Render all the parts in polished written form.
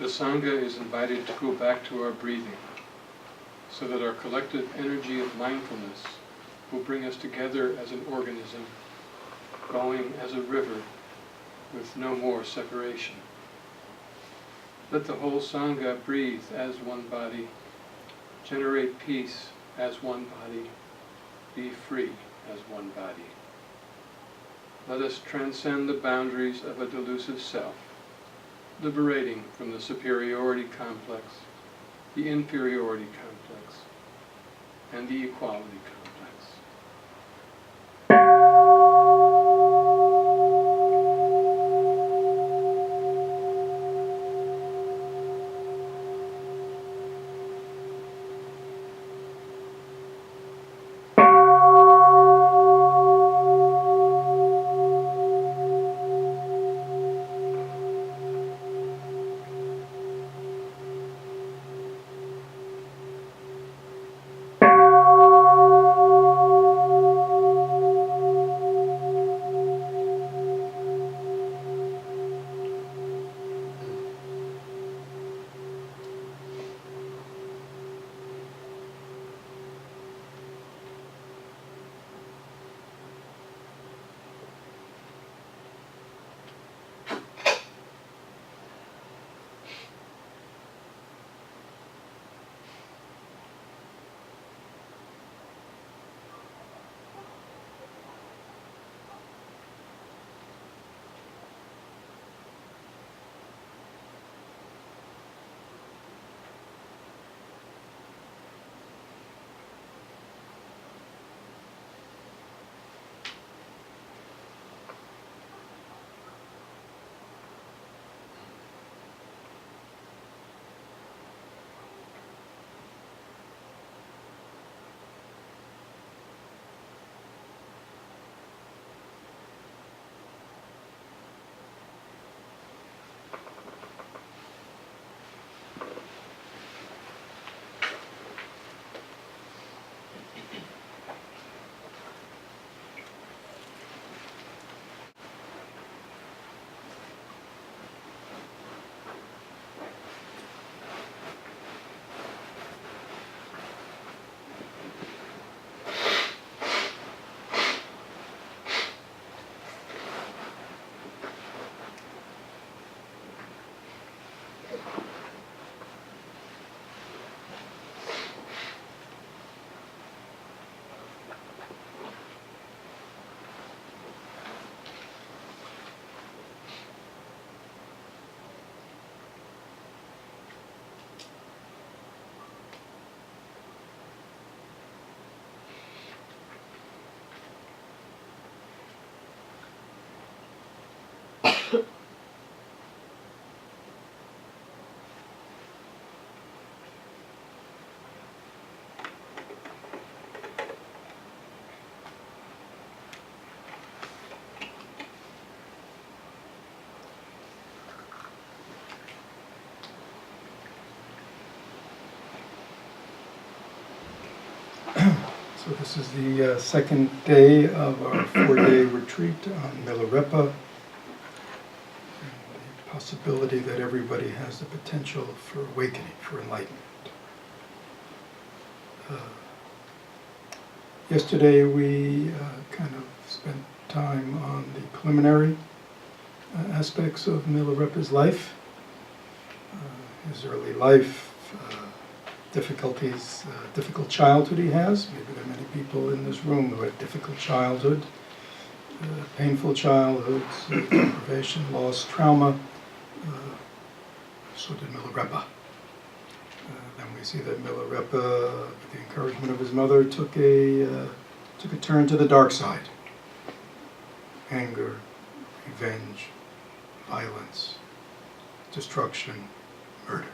the Sangha is invited to go back to our breathing, so that our collective energy of mindfulness will bring us together as an organism, going as a river with no more separation. Let the whole Sangha breathe as one body, generate peace as one body, be free as one body. Let us transcend the boundaries of a delusive self, liberating from the superiority complex, the inferiority complex, and the equality complex. So this is the second day of our 4-day retreat on Milarepa. The possibility that everybody has the potential for awakening, for enlightenment. Yesterday we kind of spent time on the preliminary aspects of Milarepa's life, his early life, difficulties, difficult childhood he has. Maybe there are many people in this room who had difficult childhood, painful childhoods, deprivation, loss, trauma. So did Milarepa. Then we see that Milarepa, with the encouragement of his mother, took a turn to the dark side. Anger, revenge, violence, destruction, murder.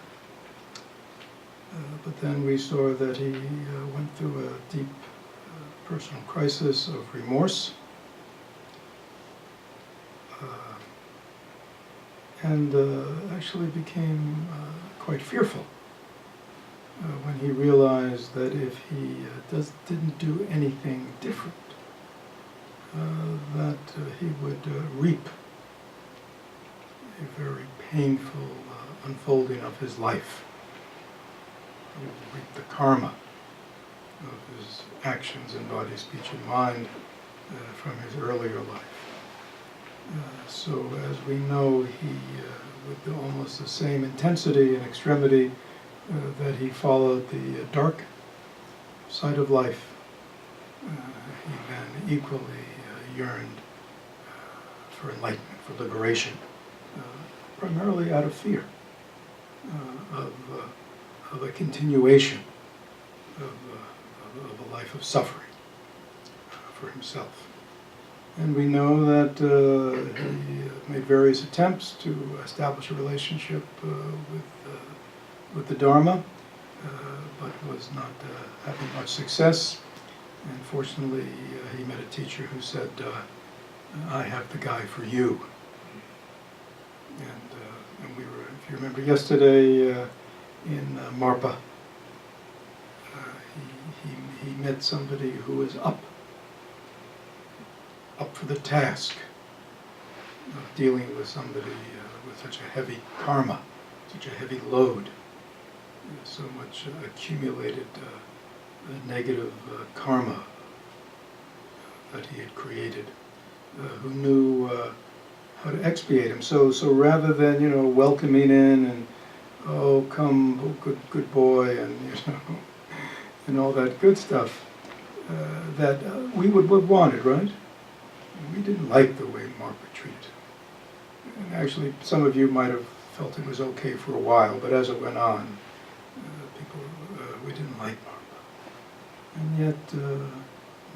But then we saw that he went through a deep personal crisis of remorse, and actually became quite fearful when he realized that if he didn't do anything different, that he would reap a very painful unfolding of his life. He will reap the karma of his actions in body, speech, and mind from his earlier life. So as we know, he, with almost the same intensity and extremity that he followed the dark side of life, he then equally yearned for enlightenment, for liberation, primarily out of fear of a continuation of a life of suffering for himself. And we know that he made various attempts to establish a relationship with the Dharma, but was not having much success. And fortunately, he met a teacher who said, I have the guy for you. And we were, if you remember yesterday, in Marpa, he met somebody who was up for the task of dealing with somebody with such a heavy karma, such a heavy load, so much accumulated negative karma that he had created, who knew how to expiate him. So rather than welcoming in and oh come, oh, good boy, and and all that good stuff that we would have wanted, right? We didn't like the way Marpa treated. And actually, some of you might have felt it was okay for a while, but as it went on, we didn't like Marpa. And yet,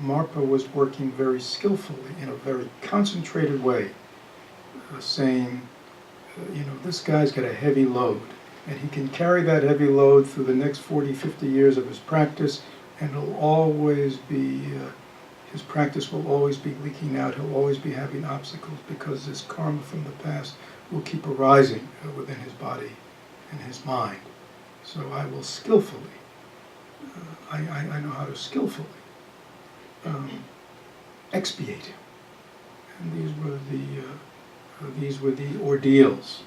Marpa was working very skillfully, in a very concentrated way, saying, this guy's got a heavy load, and he can carry that heavy load through the next 40, 50 years of his practice, and it'll always be, his practice will always be leaking out, he'll always be having obstacles, because this karma from the past will keep arising within his body and his mind. So I will skillfully, I know how to skillfully expiate him. And these were the ordeals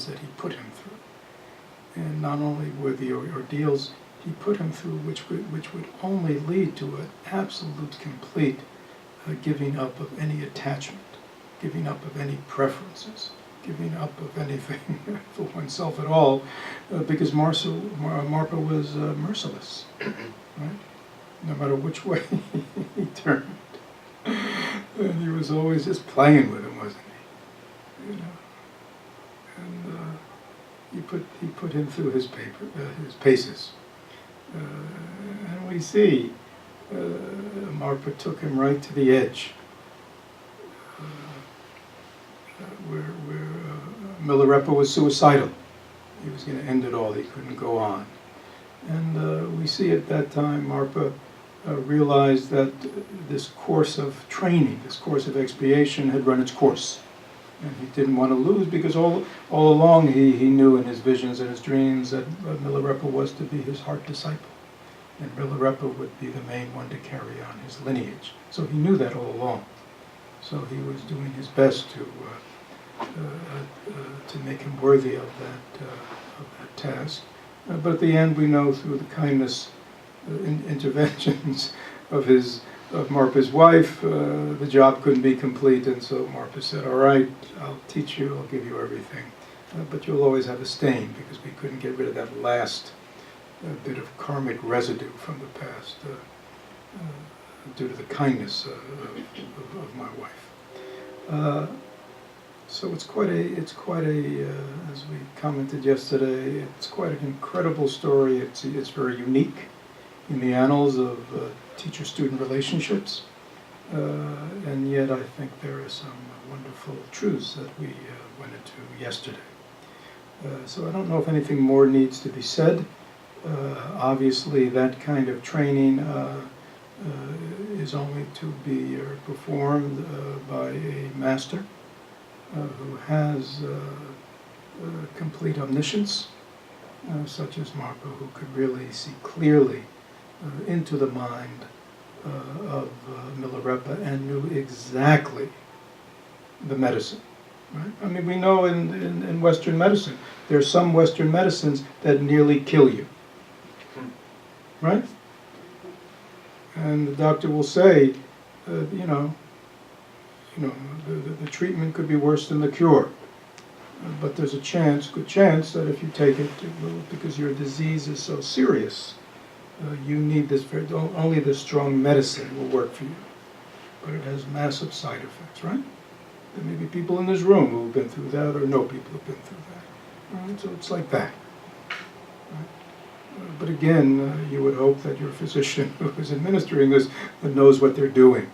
that he put him through. And not only were the ordeals he put him through, which would only lead to an absolute complete giving up of any attachment, giving up of any preferences, giving up of anything for oneself at all, because Marpa was merciless, right? No matter which way he turned. And he was always just playing with him, wasn't he? And he put him through his paces. And we see Marpa took him right to the edge, where Milarepa was suicidal. He was going to end it all. He couldn't go on. And we see at that time Marpa realized that this course of training, this course of expiation had run its course. And he didn't want to lose, because all along he knew in his visions and his dreams that Milarepa was to be his heart disciple. And Milarepa would be the main one to carry on his lineage. So he knew that all along. So he was doing his best to make him worthy of that task. But at the end, we know through the kindness interventions of Marpa's wife, the job couldn't be complete, and so Marpa said, all right, I'll teach you, I'll give you everything, but you'll always have a stain, because we couldn't get rid of that last bit of karmic residue from the past due to the kindness of my wife. So it's quite a, as we commented yesterday, it's quite an incredible story. It's very unique in the annals of teacher-student relationships, and yet I think there are some wonderful truths that we went into yesterday. So I don't know if anything more needs to be said. Obviously, that kind of training is only to be performed by a master who has complete omniscience, such as Marpa, who could really see clearly into the mind of Milarepa and knew exactly the medicine Right? I mean, we know in Western medicine, there are some Western medicines that nearly kill you. Right? And the doctor will say, you know, the treatment could be worse than the cure. But there's a chance, good chance, that if you take it, because your disease is so serious, you need this, only this strong medicine will work for you. But it has massive side effects, right? There may be people in this room who have been through that, or know people who have been through that. Right? So it's like that. Right? But again, you would hope that your physician who is administering this knows what they're doing.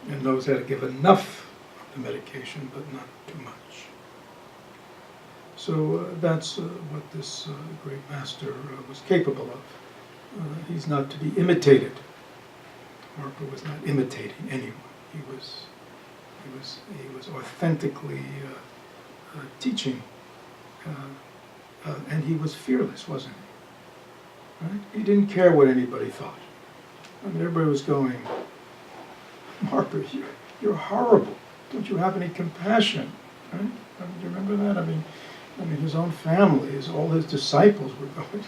And knows how to give enough of the medication, but not too much. So that's what this great master was capable of. He's not to be imitated. Marpa was not imitating anyone. He was authentically teaching, and he was fearless, wasn't he? Right? He didn't care what anybody thought. I mean, everybody was going, Marpa, you're horrible. Don't you have any compassion? Right? I mean, do you remember that? I mean, his own family, all his disciples were going,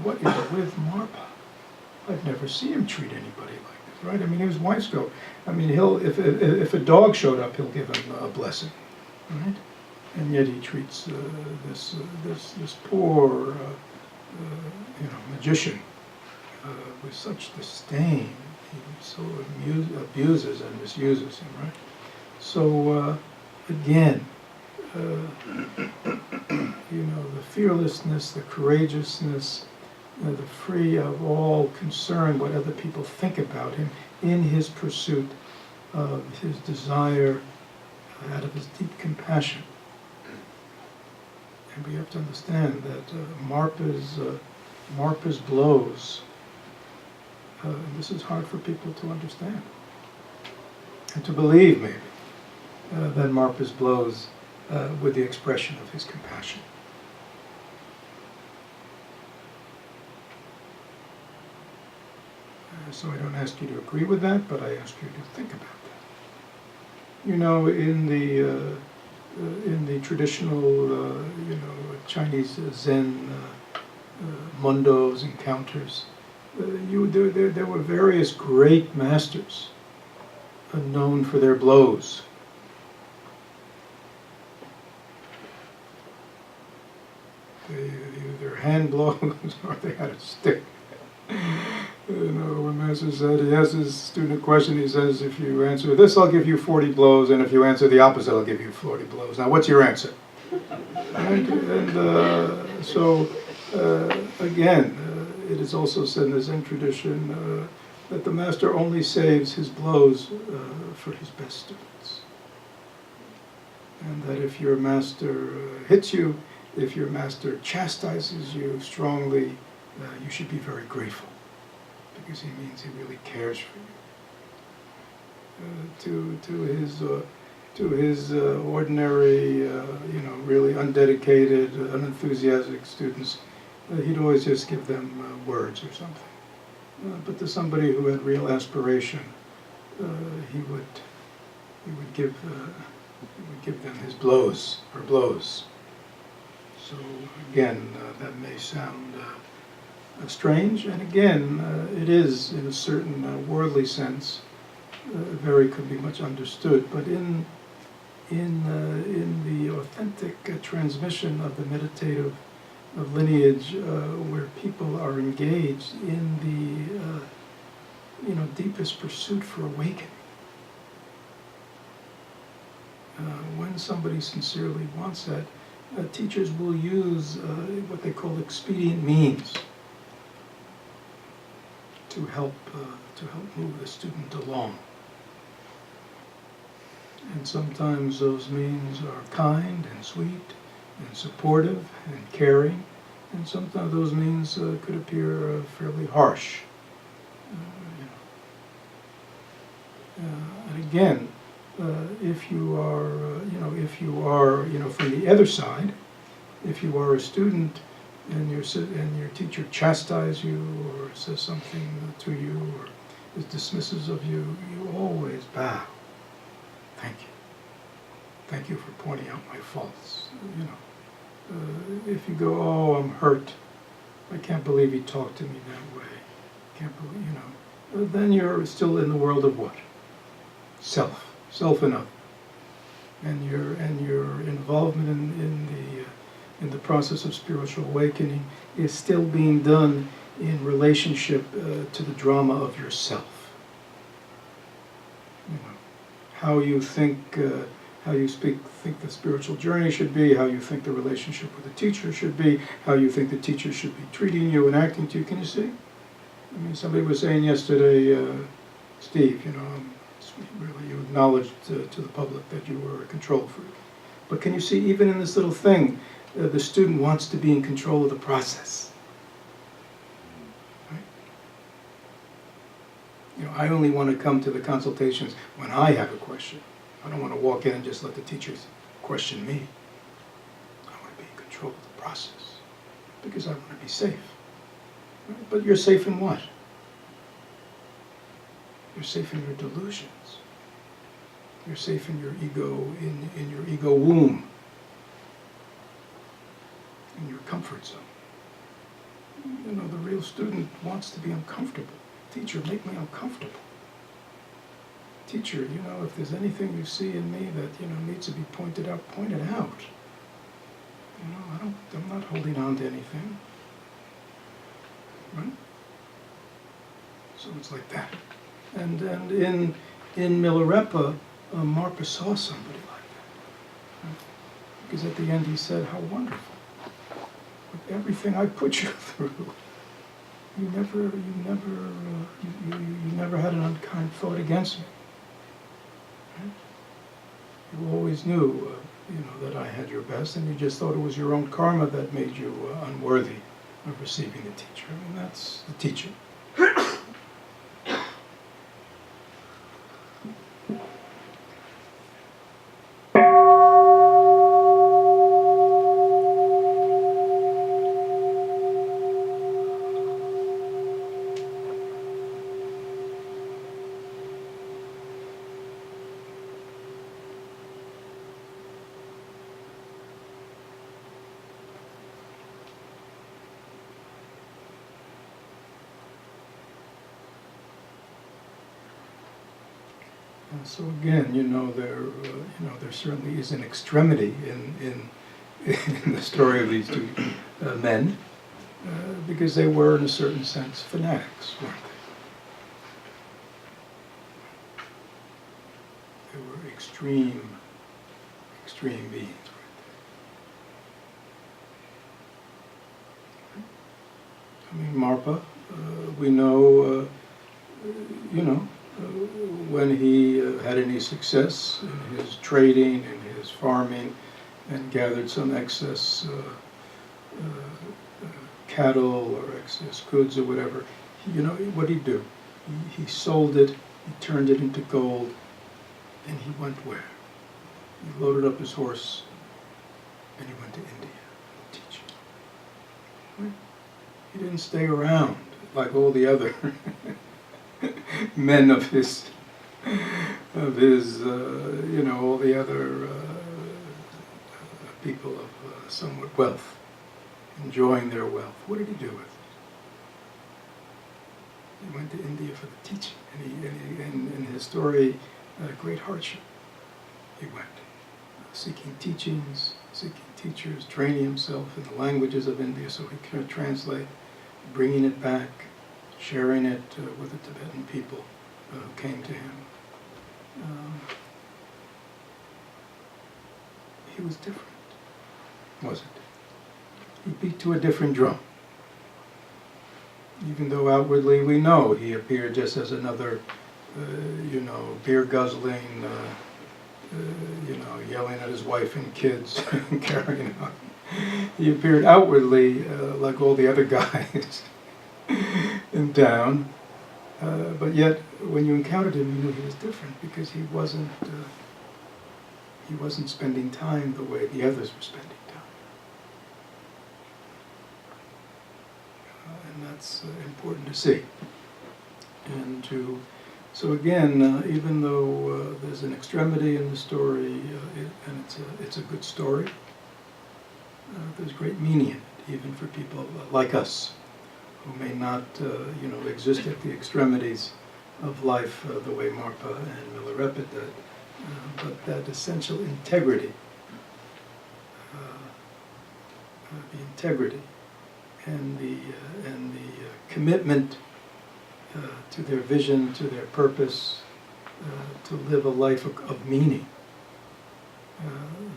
what is with Marpa? I've never seen him treat anybody like this, right? I mean, his wife's go. I mean, if a dog showed up, he'll give him a blessing, right? And yet he treats this poor, magician with such disdain. He so abuses and misuses him, right? So again, the fearlessness, the courageousness, the free of all concern what other people think about him in his pursuit of his desire out of his deep compassion. And we have to understand that Marpa's blows, and this is hard for people to understand and to believe maybe, that Marpa's blows were the expression of his compassion. So I don't ask you to agree with that, but I ask you to think about that. In the traditional, Chinese Zen mundos, encounters, there were various great masters known for their blows. They either hand blows or they had a stick. When Master said, he asks his student a question, he says, if you answer this, I'll give you 40 blows, and if you answer the opposite, I'll give you 40 blows. Now, what's your answer? Again, it is also said in the Zen tradition that the master only saves his blows for his best students. And that if your master hits you, if your master chastises you strongly, you should be very grateful, because he means he really cares for you. To his ordinary, really undedicated, unenthusiastic students, he'd always just give them words or something. But to somebody who had real aspiration, he would give them his blows, her blows. So again, that may sound strange, and again, it is, in a certain worldly sense, could be much understood. But in the authentic transmission of the meditative lineage, where people are engaged in the deepest pursuit for awakening, when somebody sincerely wants that, teachers will use what they call expedient means to help move the student along. And sometimes those means are kind and sweet and supportive and caring, and sometimes those means could appear fairly harsh. And again, if you are from the other side, if you are a student and your teacher chastises you or says something to you or dismisses of you, you always bow. Thank you. Thank you for pointing out my faults. You know, if you go, oh, I'm hurt. I can't believe he talked to me that way. Can't believe, you know. Then you're still in the world of what? Self enough. And your involvement in the process of spiritual awakening is still being done in relationship to the drama of yourself. You know, how you think, how you think the spiritual journey should be, how you think the relationship with the teacher should be, how you think the teacher should be treating you and acting to you. Can you see? I mean, somebody was saying yesterday, Steve, you know, really you acknowledged to the public that you were a control freak. But can you see, even in this little thing, the student wants to be in control of the process. Right? You know, I only want to come to the consultations when I have a question. I don't want to walk in and just let the teachers question me. I want to be in control of the process because I want to be safe. Right? But you're safe in what? You're safe in your delusions. You're safe in your ego, in your ego womb, in your comfort zone. You know, the real student wants to be uncomfortable. Teacher, make me uncomfortable. Teacher, you know, if there's anything you see in me that, you know, needs to be pointed out, point it out. You know, I'm not holding on to anything. Right? So it's like that. And in Milarepa, Marpa saw somebody like that. Right? Because at the end he said, how wonderful. With everything I put you through, you never had an unkind thought against me. Right? You always knew, you know, that I had your best, and you just thought it was your own karma that made you unworthy of receiving the teacher. I mean, that's the teacher. And so again, you know, there certainly is an extremity in the story of these two men, because they were, in a certain sense, fanatics, weren't they? They were extreme beings, weren't they? I mean, Marpa, we know, you know, when he had any success in his trading and his farming and gathered some excess cattle or excess goods or whatever, you know, what did he do? He sold it, he turned it into gold, and he went where? He loaded up his horse and he went to India teaching. Right? He didn't stay around like all the other men of his, you know, all the other people of somewhat wealth, enjoying their wealth. What did he do with it? He went to India for the teaching, and in his story, great hardship. He went, seeking teachings, seeking teachers, training himself in the languages of India so he could translate, bringing it back, sharing it with the Tibetan people who came to him. He was different, wasn't he? He beat to a different drum. Even though outwardly we know he appeared just as another, you know, beer guzzling, you know, yelling at his wife and kids and carrying on. He appeared outwardly like all the other guys in town, but yet when you encountered him, you knew he was different because he wasn't spending time the way the others were spending time, and that's important to see and to So again, even though there's an extremity in the story, and it's a good story, there's great meaning in it, even for people like us, who may not, exist at the extremities of life the way Marpa and Milarepa did, but that essential integrity, the integrity and the commitment to their vision, to their purpose, to live a life of meaning.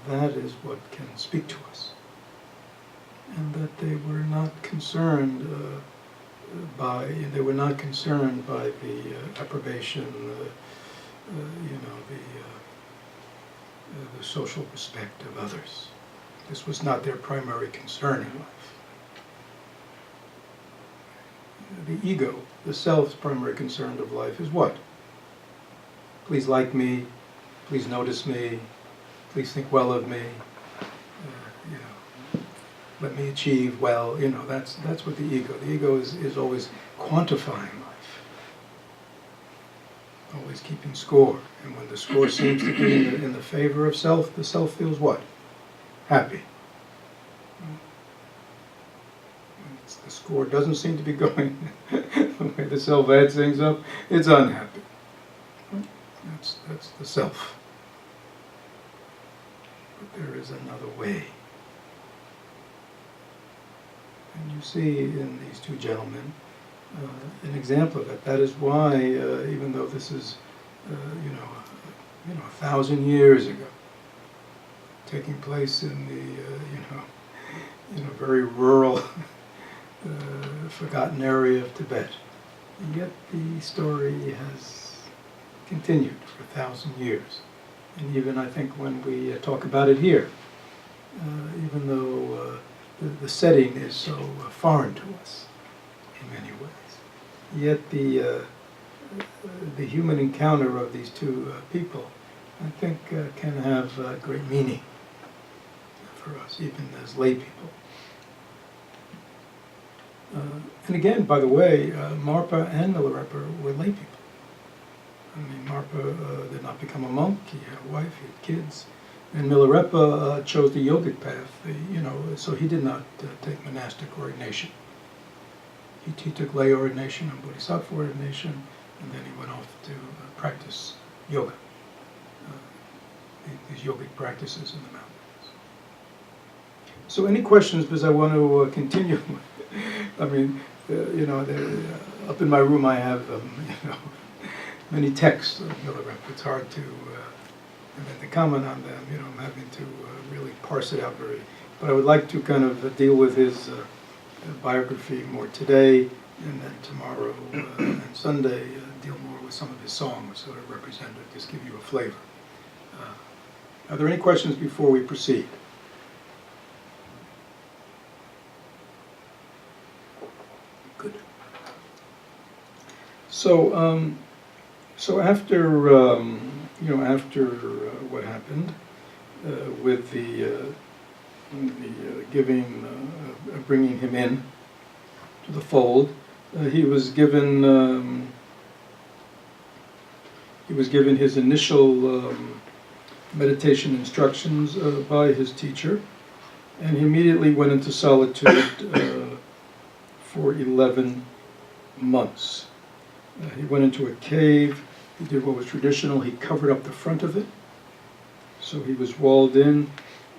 That is what can speak to us. And that they were not concerned by the approbation, the social respect of others. This was not their primary concern in life. The ego, the self's primary concern of life is what? Please like me, please notice me, please think well of me, let me achieve well. That's what the ego is always quantifying life, always keeping score. And when the score seems to be in the favor of self, the self feels what? Happy. The score doesn't seem to be going the way the self adds things up, it's unhappy. That's the self. But there is another way. And you see in these two gentlemen an example of it. That is why, even though this is, 1,000 years ago, taking place in the, very rural, forgotten area of Tibet, and yet the story has continued for 1,000 years. And even I think when we talk about it here, even though the setting is so foreign to us in many ways, yet the human encounter of these two people, I think, can have great meaning for us, even as lay people. And again, by the way, Marpa and Milarepa were lay people. I mean, Marpa did not become a monk. He had a wife, he had kids. And Milarepa chose the yogic path, so he did not take monastic ordination. He took lay ordination and bodhisattva ordination, and then he went off to practice yoga, these yogic practices in the mountains. So any questions, because I want to continue. I mean, up in my room I have, many texts of Milarepa. It's hard to comment on them. I'm having to really parse it out but I would like to kind of deal with his biography more today, and then tomorrow and Sunday deal more with some of his songs that are represented, just give you a flavor. Are there any questions before we proceed? Good. So, after what happened with the bringing him in to the fold, he was given his initial meditation instructions by his teacher, and he immediately went into solitude for 11 months. He went into a cave. He did what was traditional. He covered up the front of it, so he was walled in.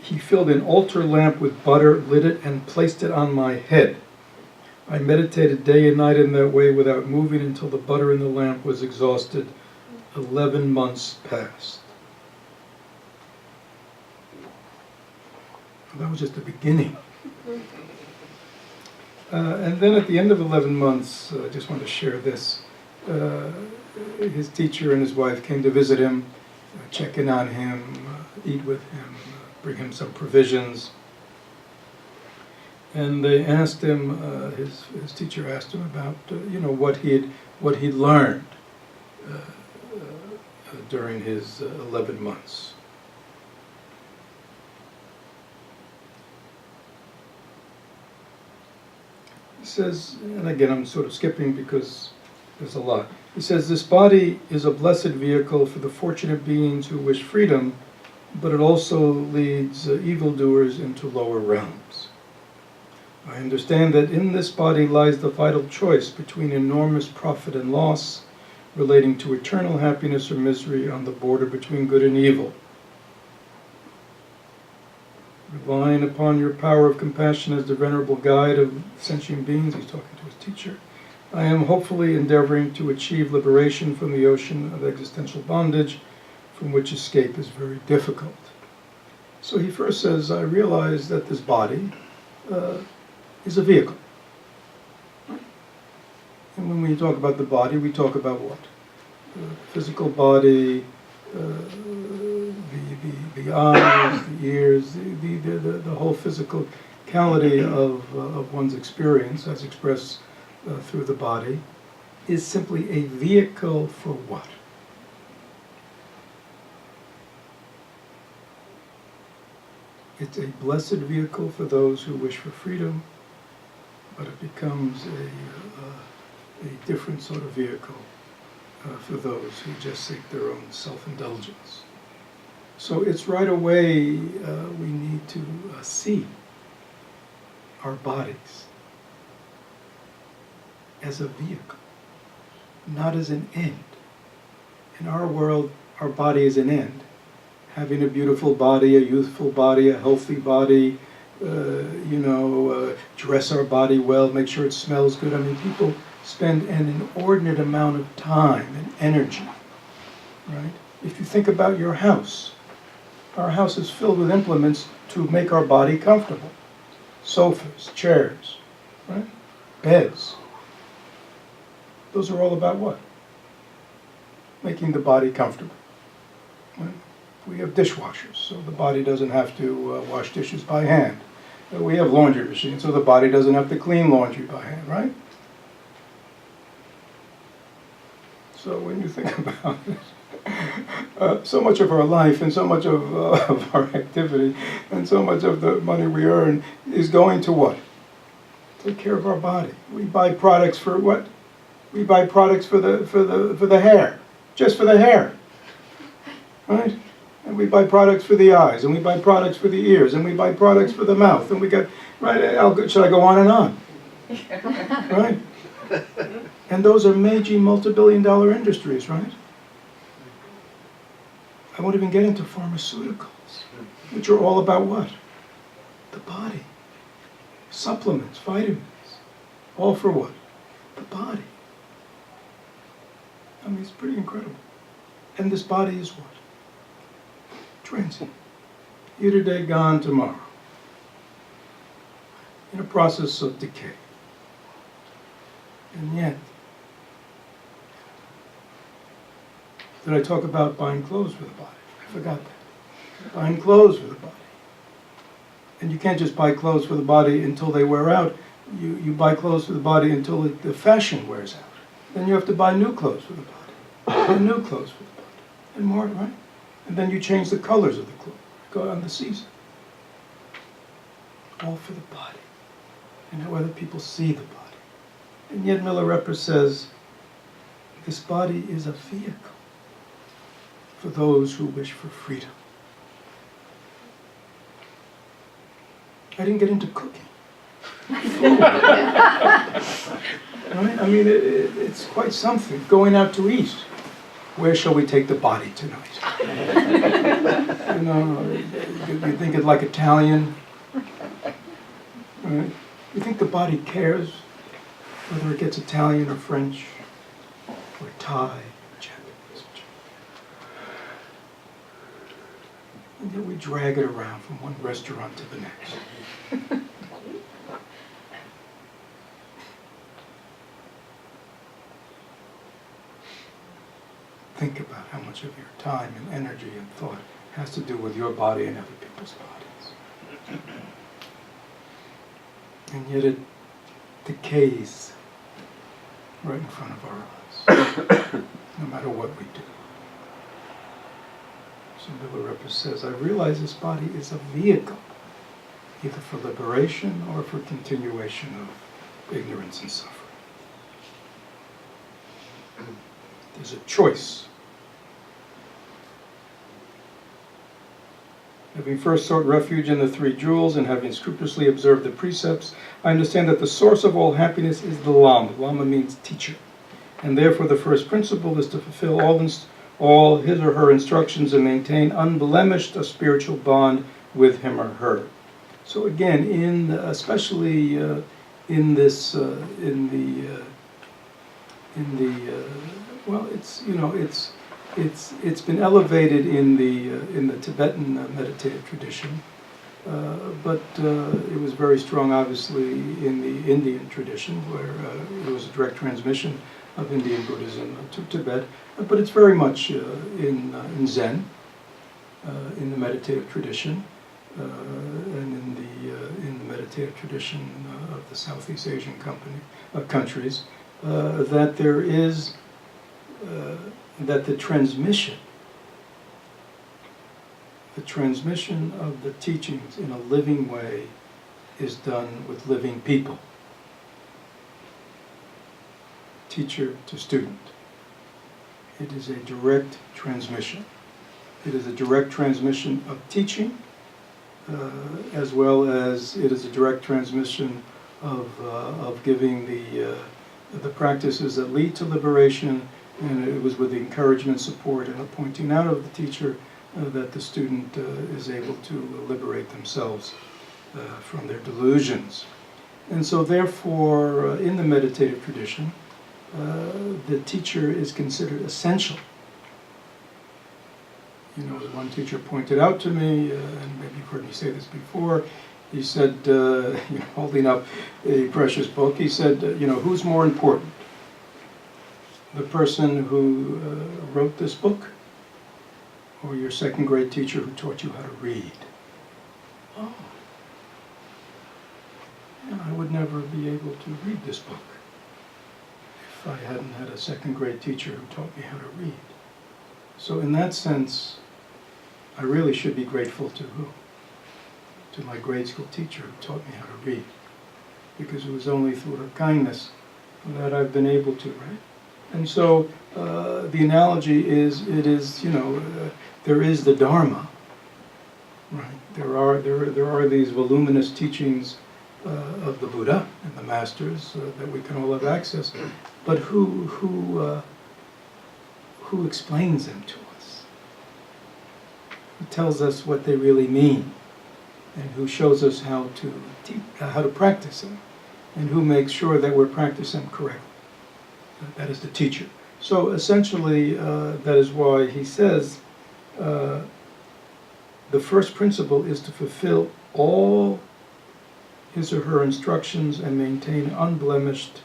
He filled an altar lamp with butter, lit it, and placed it on my head. I meditated day and night in that way without moving until the butter in the lamp was exhausted. 11 months passed. That was just the beginning. And then at the end of 11 months, I just want to share this. His teacher and his wife came to visit him, check in on him, eat with him, bring him some provisions. And they asked him, his teacher asked him about, what he'd learned during his 11 months. He says, and again I'm sort of skipping because there's a lot. He says, this body is a blessed vehicle for the fortunate beings who wish freedom, but it also leads evildoers into lower realms. I understand that in this body lies the vital choice between enormous profit and loss, relating to eternal happiness or misery on the border between good and evil. Relying upon your power of compassion as the venerable guide of sentient beings, he's talking to his teacher, I am hopefully endeavoring to achieve liberation from the ocean of existential bondage, from which escape is very difficult. So he first says, I realize that this body is a vehicle. And when we talk about the body, we talk about what? The physical body, the eyes, the ears, the whole physicality of one's experience as expressed through the body is simply a vehicle for what? It's a blessed vehicle for those who wish for freedom, but it becomes a different sort of vehicle for those who just seek their own self-indulgence. So it's right away we need to see our bodies as a vehicle, not as an end. In our world, our body is an end. Having a beautiful body, a youthful body, a healthy body, dress our body well, make sure it smells good. I mean, people spend an inordinate amount of time and energy, right? If you think about your house, our house is filled with implements to make our body comfortable. Sofas, chairs, right? Beds. Those are all about what? Making the body comfortable. Right? We have dishwashers, so the body doesn't have to wash dishes by hand. We have laundry machines, so the body doesn't have to clean laundry by hand, right? So when you think about it, so much of our life and so much of our activity and so much of the money we earn is going to what? Take care of our body. We buy products for what? We buy products for the hair, just for the hair, right? And we buy products for the eyes, and we buy products for the ears, and we buy products for the mouth, and we got, right, should I go on and on? Right? And those are major multi-billion-dollar industries, right? I won't even get into pharmaceuticals, which are all about what? The body. Supplements, vitamins, all for what? The body. I mean, it's pretty incredible. And this body is what? Transient. Here today, gone tomorrow. In a process of decay. And yet, did I talk about buying clothes for the body? I forgot that. Buying clothes for the body. And you can't just buy clothes for the body until they wear out. You buy clothes for the body until the fashion wears out. Then you have to buy new clothes for the body. And new clothes for the body. And more, right? And then you change the colors of the clothes. Go on the season. All for the body. And how other people see the body. And yet Milarepa says, this body is a vehicle for those who wish for freedom. I didn't get into cooking. Food. Right? I mean, it's quite something. Going out to eat. Where shall we take the body tonight? You think it's like Italian. Right? You think the body cares whether it gets Italian or French or Thai or Japanese. And yet we drag it around from one restaurant to the next. Think about how much of your time and energy and thought has to do with your body and other people's bodies. And yet it decays right in front of our eyes, no matter what we do. So Milarepa says, I realize this body is a vehicle, either for liberation or for continuation of ignorance and suffering. There's a choice. Having first sought refuge in the three jewels and having scrupulously observed the precepts, I understand that the source of all happiness is the Lama. Lama means teacher. And therefore the first principle is to fulfill all his or her instructions and maintain unblemished a spiritual bond with him or her. So again, especially in this, well, it's been elevated in the Tibetan meditative tradition, but it was very strong, obviously, in the Indian tradition, where it was a direct transmission of Indian Buddhism to Tibet. But it's very much in Zen, in the meditative tradition, and in the meditative tradition of the Southeast Asian countries, that there is that the transmission of the teachings in a living way is done with living people, teacher to student. It is a direct transmission. It is a direct transmission of teaching, as well as it is a direct transmission of giving the practices that lead to liberation, and it was with the encouragement, support, and a pointing out of the teacher that the student is able to liberate themselves from their delusions. And so therefore, in the meditative tradition, the teacher is considered essential. You know, as one teacher pointed out to me, and maybe you've heard me say this before, he said, holding up a precious book, he said, who's more important? The person who wrote this book, or your second grade teacher who taught you how to read? Oh, yeah, I would never be able to read this book if I hadn't had a second grade teacher who taught me how to read. So in that sense, I really should be grateful to who? To my grade school teacher who taught me how to read. Because it was only through her kindness that I've been able to, right? And so the analogy is, there is the Dharma, right? There are these voluminous teachings of the Buddha and the masters that we can all have access to, but who explains them to us? Who tells us what they really mean, and who shows us how to practice them, and who makes sure that we're practicing them correctly? That is the teacher. So essentially, that is why he says the first principle is to fulfill all his or her instructions and maintain unblemished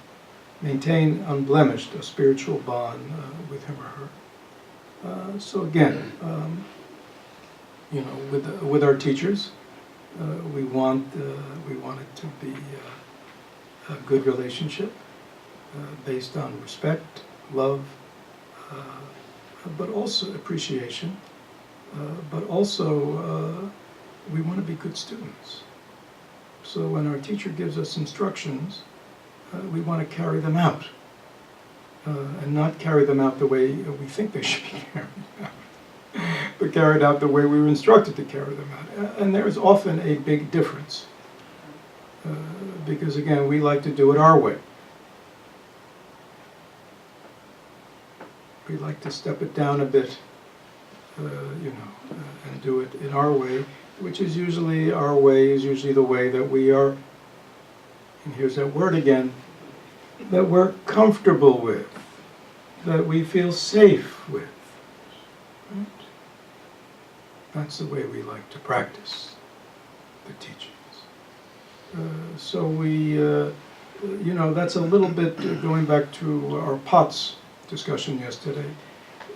a spiritual bond with him or her. So again, with our teachers, we want it to be a good relationship. Based on respect, love, but also appreciation, but also we want to be good students. So when our teacher gives us instructions, we want to carry them out, and not carry them out the way we think they should be carried out, but carried out the way we were instructed to carry them out. And there's often a big difference, because again, we like to do it our way. We like to step it down a bit, and do it in our way, which is usually, our way is usually the way that we are, and here's that word again, that we're comfortable with, that we feel safe with. Right? That's the way we like to practice the teachings. So we, that's a little bit going back to our pots discussion yesterday.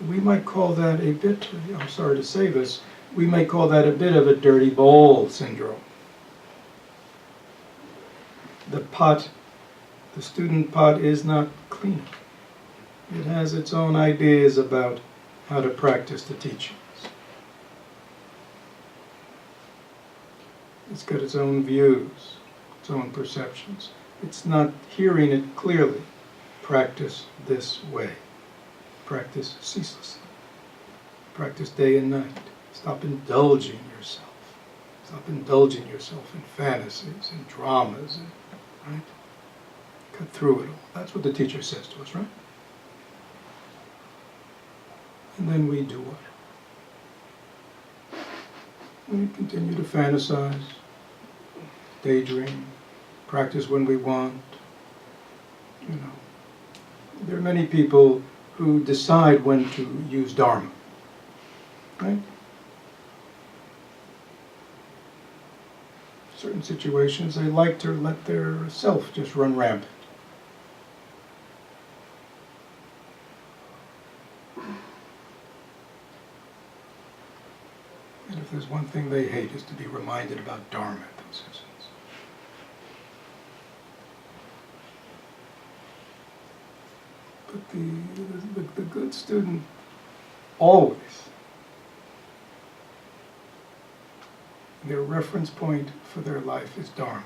We might call that a bit, I'm sorry to say this, we might call that a bit of a dirty bowl syndrome. The student pot is not clean. It has its own ideas about how to practice the teachings. It's got its own views, its own perceptions. It's not hearing it clearly. Practice this way. practice ceaselessly. Practice day and night. Stop indulging yourself. Stop indulging yourself in fantasies and dramas, and, right? Cut through it all. That's what the teacher says to us, right? And then we do what? We continue to fantasize, daydream, practice when we want. You know, there are many people who decide when to use Dharma, right? Certain situations, they like to let their self just run rampant. And if there's one thing they hate, is to be reminded about Dharma at those instants. But the good student always, their reference point for their life is Dharma.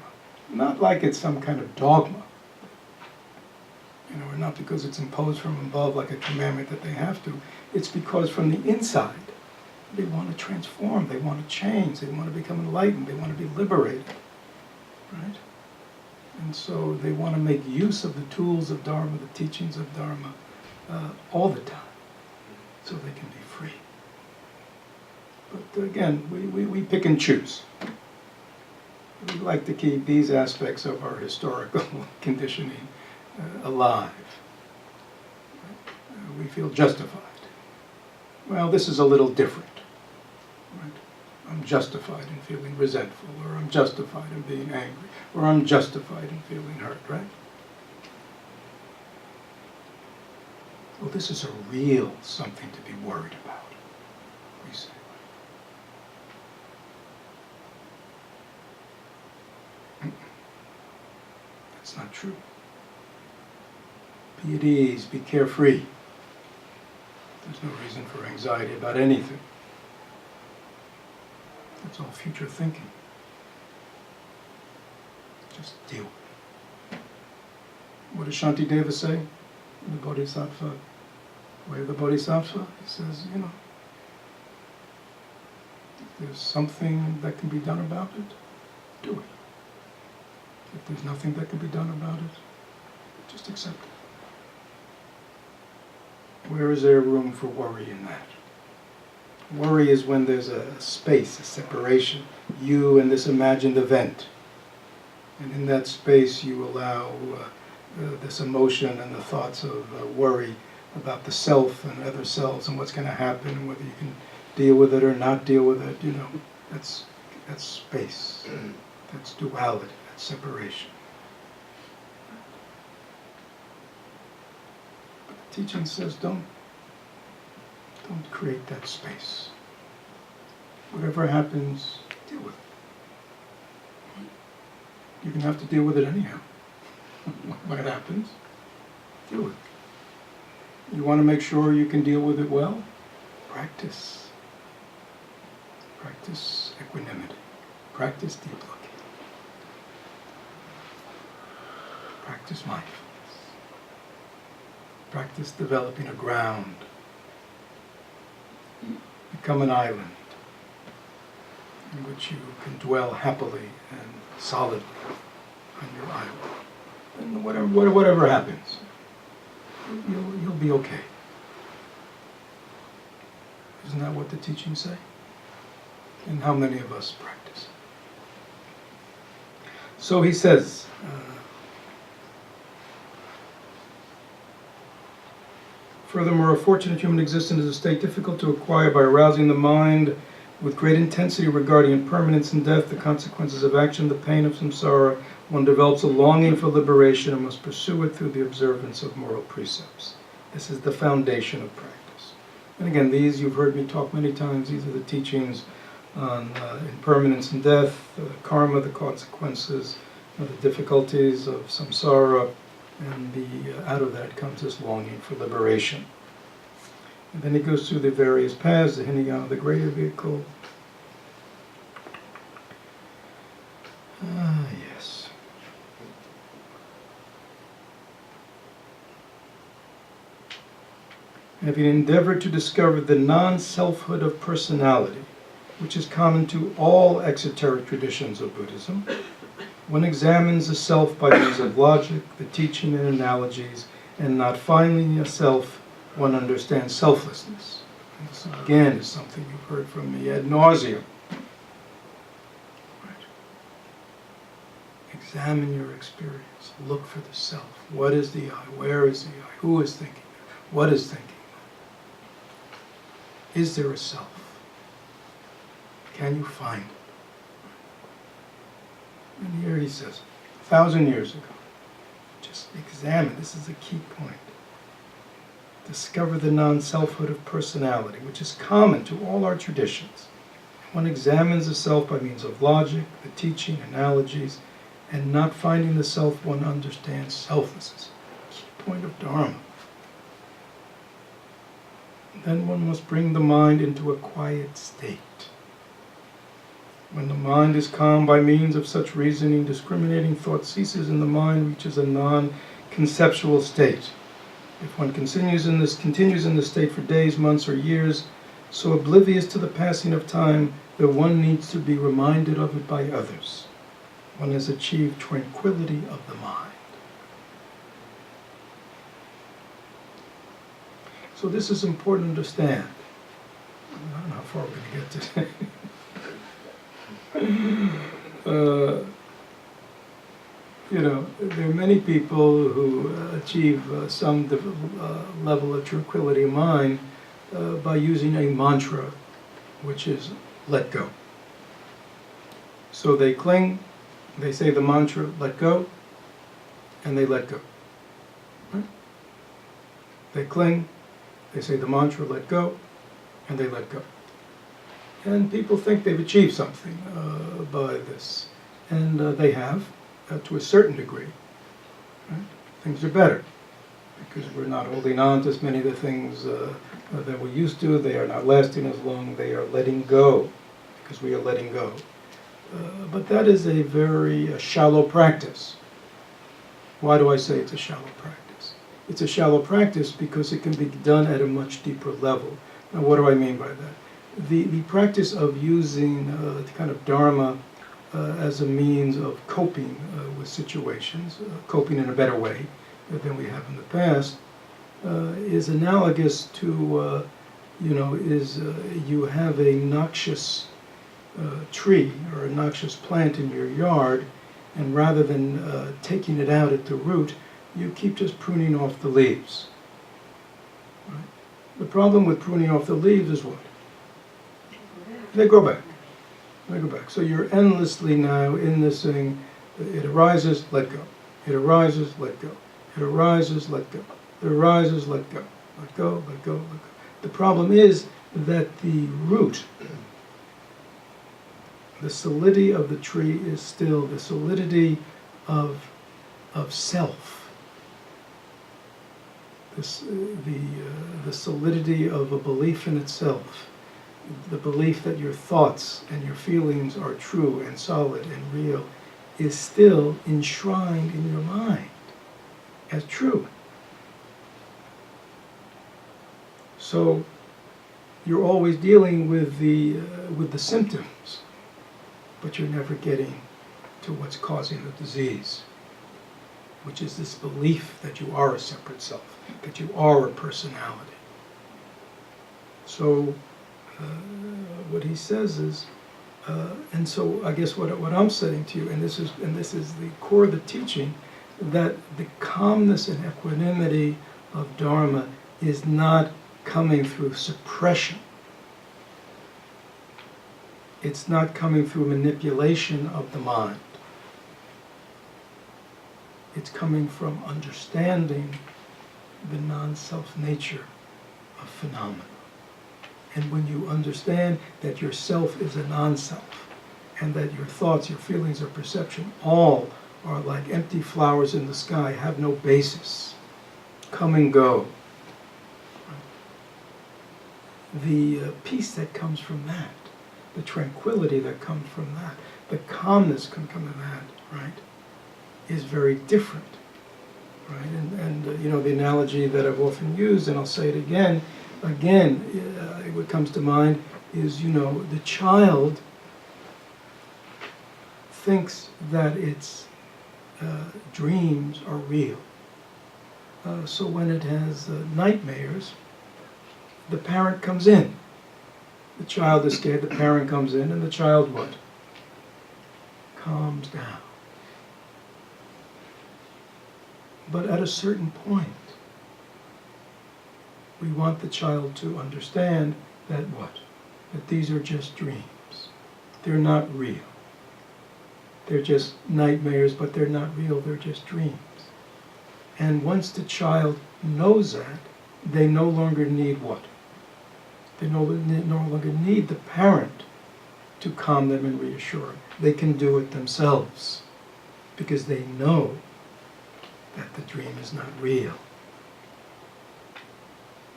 Not like it's some kind of dogma. You know, or not because it's imposed from above like a commandment that they have to. It's because from the inside, they want to transform, they want to change, they want to become enlightened, they want to be liberated, right? And so they want to make use of the tools of Dharma, the teachings of Dharma, all the time, so they can be free. But again, we pick and choose. We like to keep these aspects of our historical conditioning alive. We feel justified. Well, this is a little different. Right? I'm justified in feeling resentful, or I'm justified in being angry, or I'm justified in feeling hurt, right? Well, this is a real something to be worried about, we say. That's not true. Be at ease, be carefree. There's no reason for anxiety about anything. That's all future thinking. Just deal with it. What does Shantideva say in the Bodhisattva way of the Bodhisattva? He says, you know, if there's something that can be done about it, do it. If there's nothing that can be done about it, just accept it. Where is there room for worry in that? Worry is when there's a space, a separation, you and this imagined event. And in that space you allow this emotion and the thoughts of worry about the self and other selves and what's going to happen and whether you can deal with it or not deal with it. You know, that's space, that's duality, that's separation. But the teaching says don't create that space. Whatever happens, deal with it. You're going to have to deal with it anyhow. When it happens, deal with it. You want to make sure you can deal with it well? Practice. Practice equanimity. Practice deep looking. Practice mindfulness. Practice developing a ground. Become an island in which you can dwell happily and solidly on your island. And whatever happens, you'll be okay. Isn't that what the teachings say? And how many of us practice? So he says, furthermore, a fortunate human existence is a state difficult to acquire by arousing the mind with great intensity regarding impermanence and death, the consequences of action, the pain of samsara. One develops a longing for liberation and must pursue it through the observance of moral precepts. This is the foundation of practice. And again, these, you've heard me talk many times, these are the teachings on impermanence and death, karma, the consequences, the difficulties of samsara, and out of that comes this longing for liberation. And then he goes through the various paths, the Hinayana, the greater vehicle. Yes. having endeavored to discover the non-selfhood of personality, which is common to all exoteric traditions of Buddhism, one examines the self by means of logic, the teaching and analogies, and not finding a self, one understands selflessness. And this again is something you've heard from me ad nauseum. Right. Examine your experience. Look for the self. What is the I? Where is the I? Who is thinking? What is thinking? Is there a self? Can you find it? And here he says, 1,000 years ago, just examine, this is a key point. Discover the non-selfhood of personality, which is common to all our traditions. One examines the self by means of logic, the teaching, analogies, and not finding the self, one understands selflessness. Key point of Dharma. Then one must bring the mind into a quiet state. When the mind is calm by means of such reasoning, discriminating thought ceases and the mind reaches a non-conceptual state. If one continues in this state for days, months, or years, so oblivious to the passing of time that one needs to be reminded of it by others, one has achieved tranquility of the mind. So this is important to understand. I don't know how far we're going to get today. There are many people who achieve some level of tranquility of mind by using a mantra, which is let go. So they cling, they say the mantra, let go, and they let go. Right? They cling, they say the mantra, let go, and they let go. And people think they've achieved something by this. And they have, to a certain degree. Right? Things are better, because we're not holding on to as many of the things that we used to. They are not lasting as long. They are letting go, because we are letting go. But that is a very shallow practice. Why do I say it's a shallow practice? It's a shallow practice because it can be done at a much deeper level. Now, what do I mean by that? The practice of using the kind of Dharma as a means of coping with situations, coping in a better way than we have in the past, is analogous to, you have a noxious tree or a noxious plant in your yard, and rather than taking it out at the root, you keep just pruning off the leaves. Right? The problem with pruning off the leaves is what? They grow back. They go back. So you're endlessly now in this thing. It arises, let go. It arises, let go. It arises, let go. It arises, let go. Let go, let go, let go. The problem is that the root, the solidity of the tree is still the solidity of self. The solidity of a belief in itself. The belief that your thoughts and your feelings are true and solid and real is still enshrined in your mind as true. So you're always dealing with the symptoms, but you're never getting to what's causing the disease, which is this belief that you are a separate self, that you are a personality. So what he says is, and so I guess what I'm saying to you, and this is the core of the teaching, that the calmness and equanimity of Dharma is not coming through suppression. It's not coming through manipulation of the mind. It's coming from understanding the non-self nature of phenomena. And when you understand that your self is a non-self, and that your thoughts, your feelings, your perception, all are like empty flowers in the sky, have no basis, come and go. The peace that comes from that, the tranquility that comes from that, the calmness can come from that, right, is very different right? And you know, the analogy that I've often used, and I'll say it again, what comes to mind is, you know, the child thinks that its dreams are real. So when it has nightmares, the parent comes in. The child is scared, the parent comes in, and the child what? Calms down. But at a certain point, we want the child to understand that what? That these are just dreams. They're not real. They're just nightmares, but they're not real, they're just dreams. And once the child knows that, they no longer need what? They no longer need the parent to calm them and reassure them. They can do it themselves because they know that the dream is not real.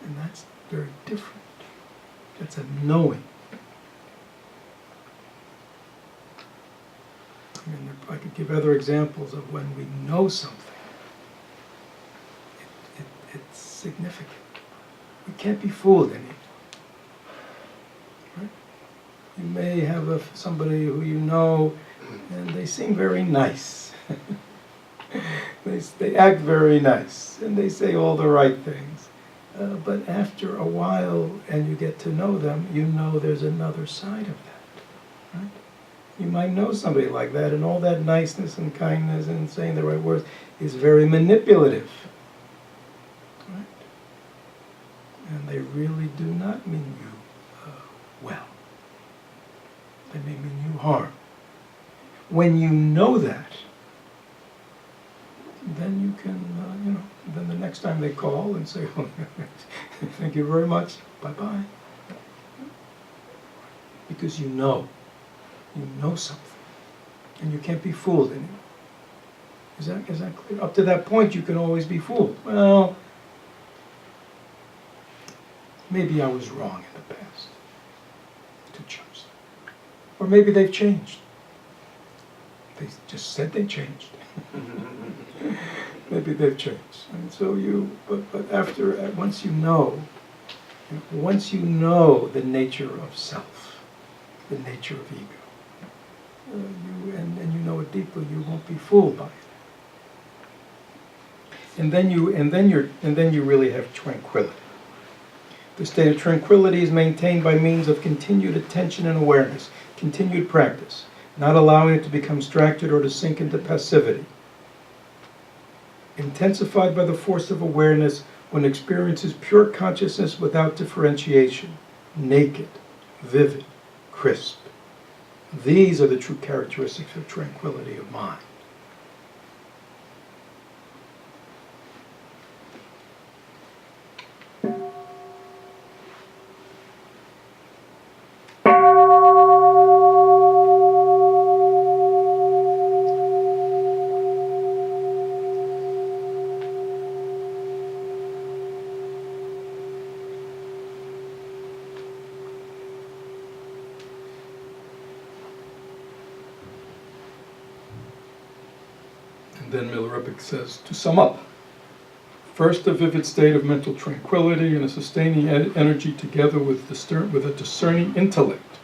And that's very different. That's a knowing. I mean, I could give other examples of when we know something. It's significant. We can't be fooled anymore. Right? You may have somebody who you know, and they seem very nice. They act very nice, and they say all the right things. But after a while, and you get to know them, you know there's another side of that. Right? You might know somebody like that, and all that niceness and kindness and saying the right words is very manipulative. Right? And they really do not mean you well. They may mean you harm. When you know that, then you can, then the next time they call and say, oh, thank you very much, bye-bye. Because you know something, and you can't be fooled anymore. Is that clear? Up to that point, you can always be fooled. Well, maybe I was wrong in the past to choose them. Or maybe they've changed. They just said they changed. Maybe they've changed. And so but once you know the nature of self, the nature of ego, and you know it deeply, you won't be fooled by it. And then you really have tranquility. The state of tranquility is maintained by means of continued attention and awareness, continued practice, not allowing it to become distracted or to sink into passivity. Intensified by the force of awareness, one experiences pure consciousness without differentiation, naked, vivid, crisp. These are the true characteristics of tranquility of mind. Then Milarepa says, to sum up, first a vivid state of mental tranquility and a sustaining energy together with a discerning intellect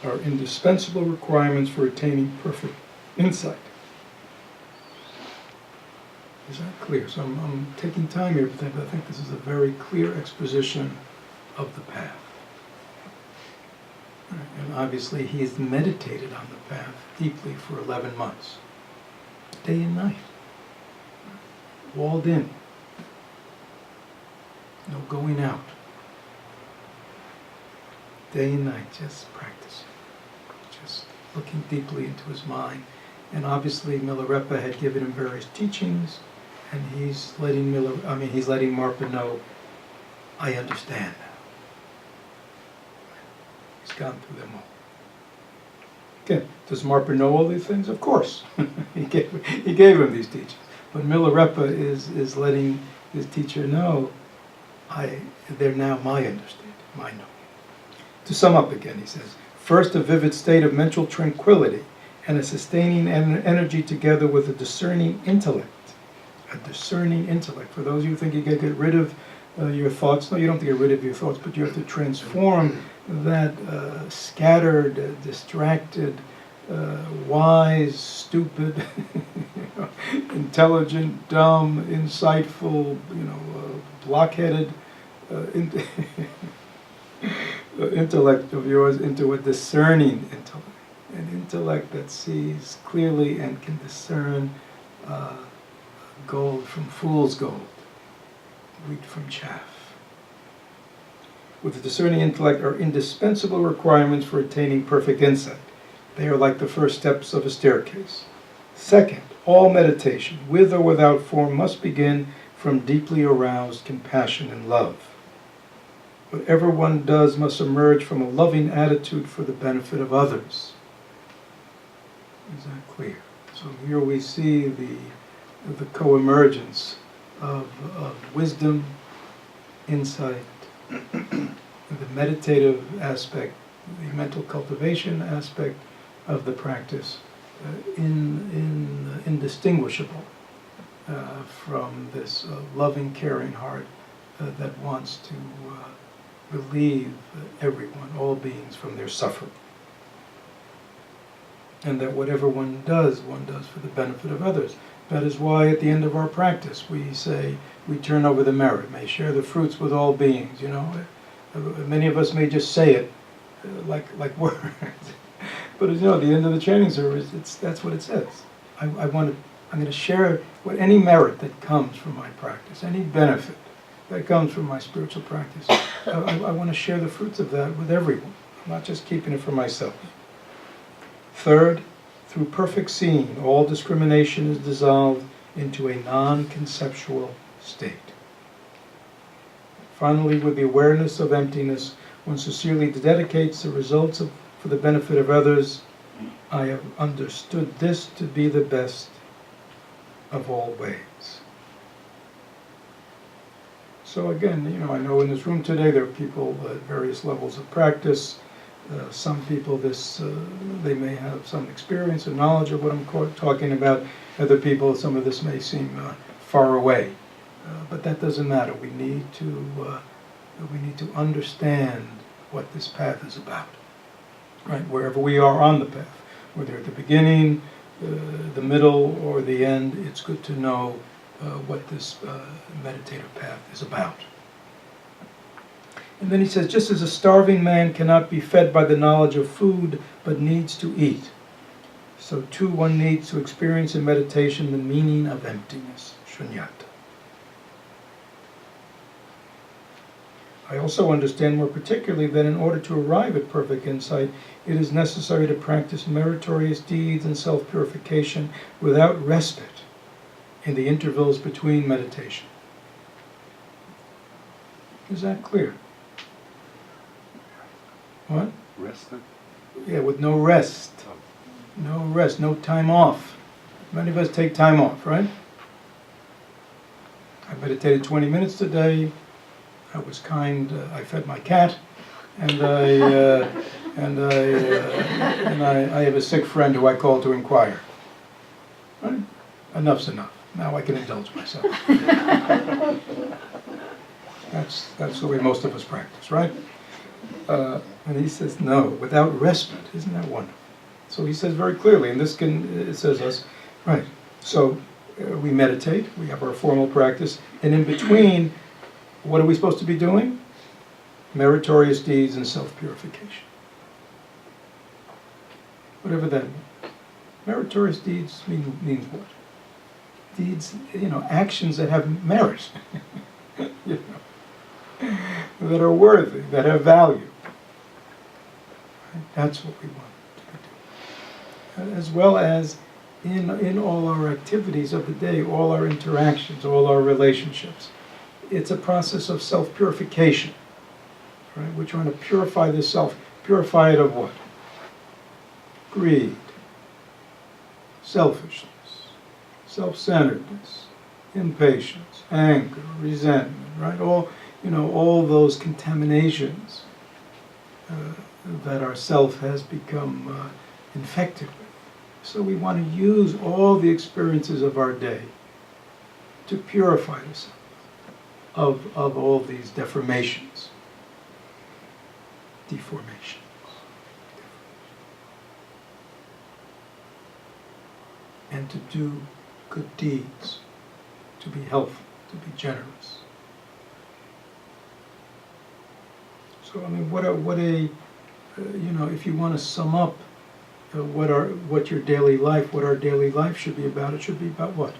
are indispensable requirements for attaining perfect insight. Is that clear? So I'm taking time here, but I think this is a very clear exposition of the path. And obviously he has meditated on the path deeply for 11 months. Day and night. Walled in. No going out. Day and night, just practicing. Just looking deeply into his mind. And obviously Milarepa had given him various teachings, and he's letting Marpa know, I understand now. He's gone through them all. Okay, does Marpa know all these things? Of course. he gave him these teachings. But Milarepa is letting his teacher know, they're now my understanding, my knowing. To sum up again, he says, first a vivid state of mental tranquility and a sustaining energy together with a discerning intellect a discerning intellect. For those of you who think you can get rid of your thoughts, no, you don't have to get rid of your thoughts, but you have to transform that scattered, distracted, wise, stupid, intelligent, dumb, insightful, blockheaded intellect of yours into a discerning intellect. An intellect that sees clearly and can discern gold from fool's gold, wheat from chaff. With the discerning intellect are indispensable requirements for attaining perfect insight. They are like the first steps of a staircase. Second, all meditation, with or without form, must begin from deeply aroused compassion and love. Whatever one does must emerge from a loving attitude for the benefit of others. Is that clear? So here we see the co-emergence of wisdom, insight, the meditative aspect, the mental cultivation aspect of the practice, indistinguishable from this loving, caring heart that wants to relieve everyone, all beings, from their suffering. And that whatever one does for the benefit of others. That is why at the end of our practice we say, we turn over the merit, may share the fruits with all beings, Many of us may just say it like words. But at the end of the training service, that's what it says. I'm going to share any merit that comes from my practice, any benefit that comes from my spiritual practice. I want to share the fruits of that with everyone. I'm not just keeping it for myself. Third, through perfect seeing, all discrimination is dissolved into a non-conceptual state. Finally, with the awareness of emptiness, one sincerely dedicates the results for the benefit of others. I have understood this to be the best of all ways. So again, I know in this room today there are people at various levels of practice. Some people, they may have some experience or knowledge of what I'm talking about. Other people, some of this may seem far away, but that doesn't matter. We need to understand what this path is about, right? Wherever we are on the path, whether at the beginning, the middle, or the end, it's good to know what this meditative path is about. And then he says, just as a starving man cannot be fed by the knowledge of food, but needs to eat, so too one needs to experience in meditation the meaning of emptiness, shunyata. I also understand more particularly that in order to arrive at perfect insight, it is necessary to practice meritorious deeds and self-purification without respite in the intervals between meditation. Is that clear? What? Resting? Yeah, with no rest. No rest, no time off. Many of us take time off, right? I meditated 20 minutes today. I was kind. I fed my cat, and I have a sick friend who I call to inquire. Right? Enough's enough. Now I can indulge myself. That's the way most of us practice, right? And he says, no, without respite. Isn't that wonderful? So he says very clearly, and it says us, right, so we meditate, we have our formal practice, and in between, what are we supposed to be doing? Meritorious deeds and self-purification. Whatever that means. Meritorious deeds means what? Deeds, actions that have merit, that are worthy, that have value. That's what we want to do. As well as in all our activities of the day, all our interactions, all our relationships. It's a process of self-purification. Right? We're trying to purify the self. Purify it of what? Greed, selfishness, self-centeredness, impatience, anger, resentment, right? All those contaminations that our self has become infected with. So we want to use all the experiences of our day to purify the self of all these deformations, deformations. And to do good deeds, to be helpful, to be generous. So I mean, what if you want to sum up what our daily life should be about, it should be about what?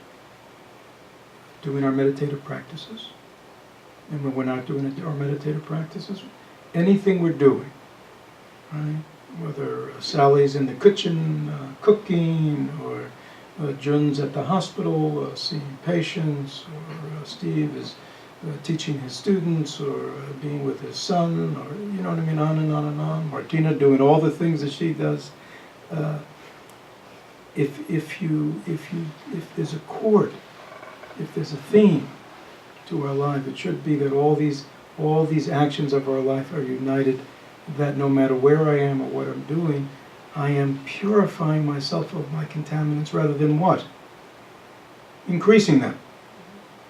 Doing our meditative practices. And when we're not doing our meditative practices, anything we're doing, right? Whether Sally's in the kitchen cooking, or Jun's at the hospital seeing patients, or Steve is teaching his students, or being with his son, or you know what I mean, on and on and on. Martina doing all the things that she does. If there's a chord, if there's a theme to our life, it should be that all these actions of our life are united. That no matter where I am or what I'm doing, I am purifying myself of my contaminants rather than what? Increasing them.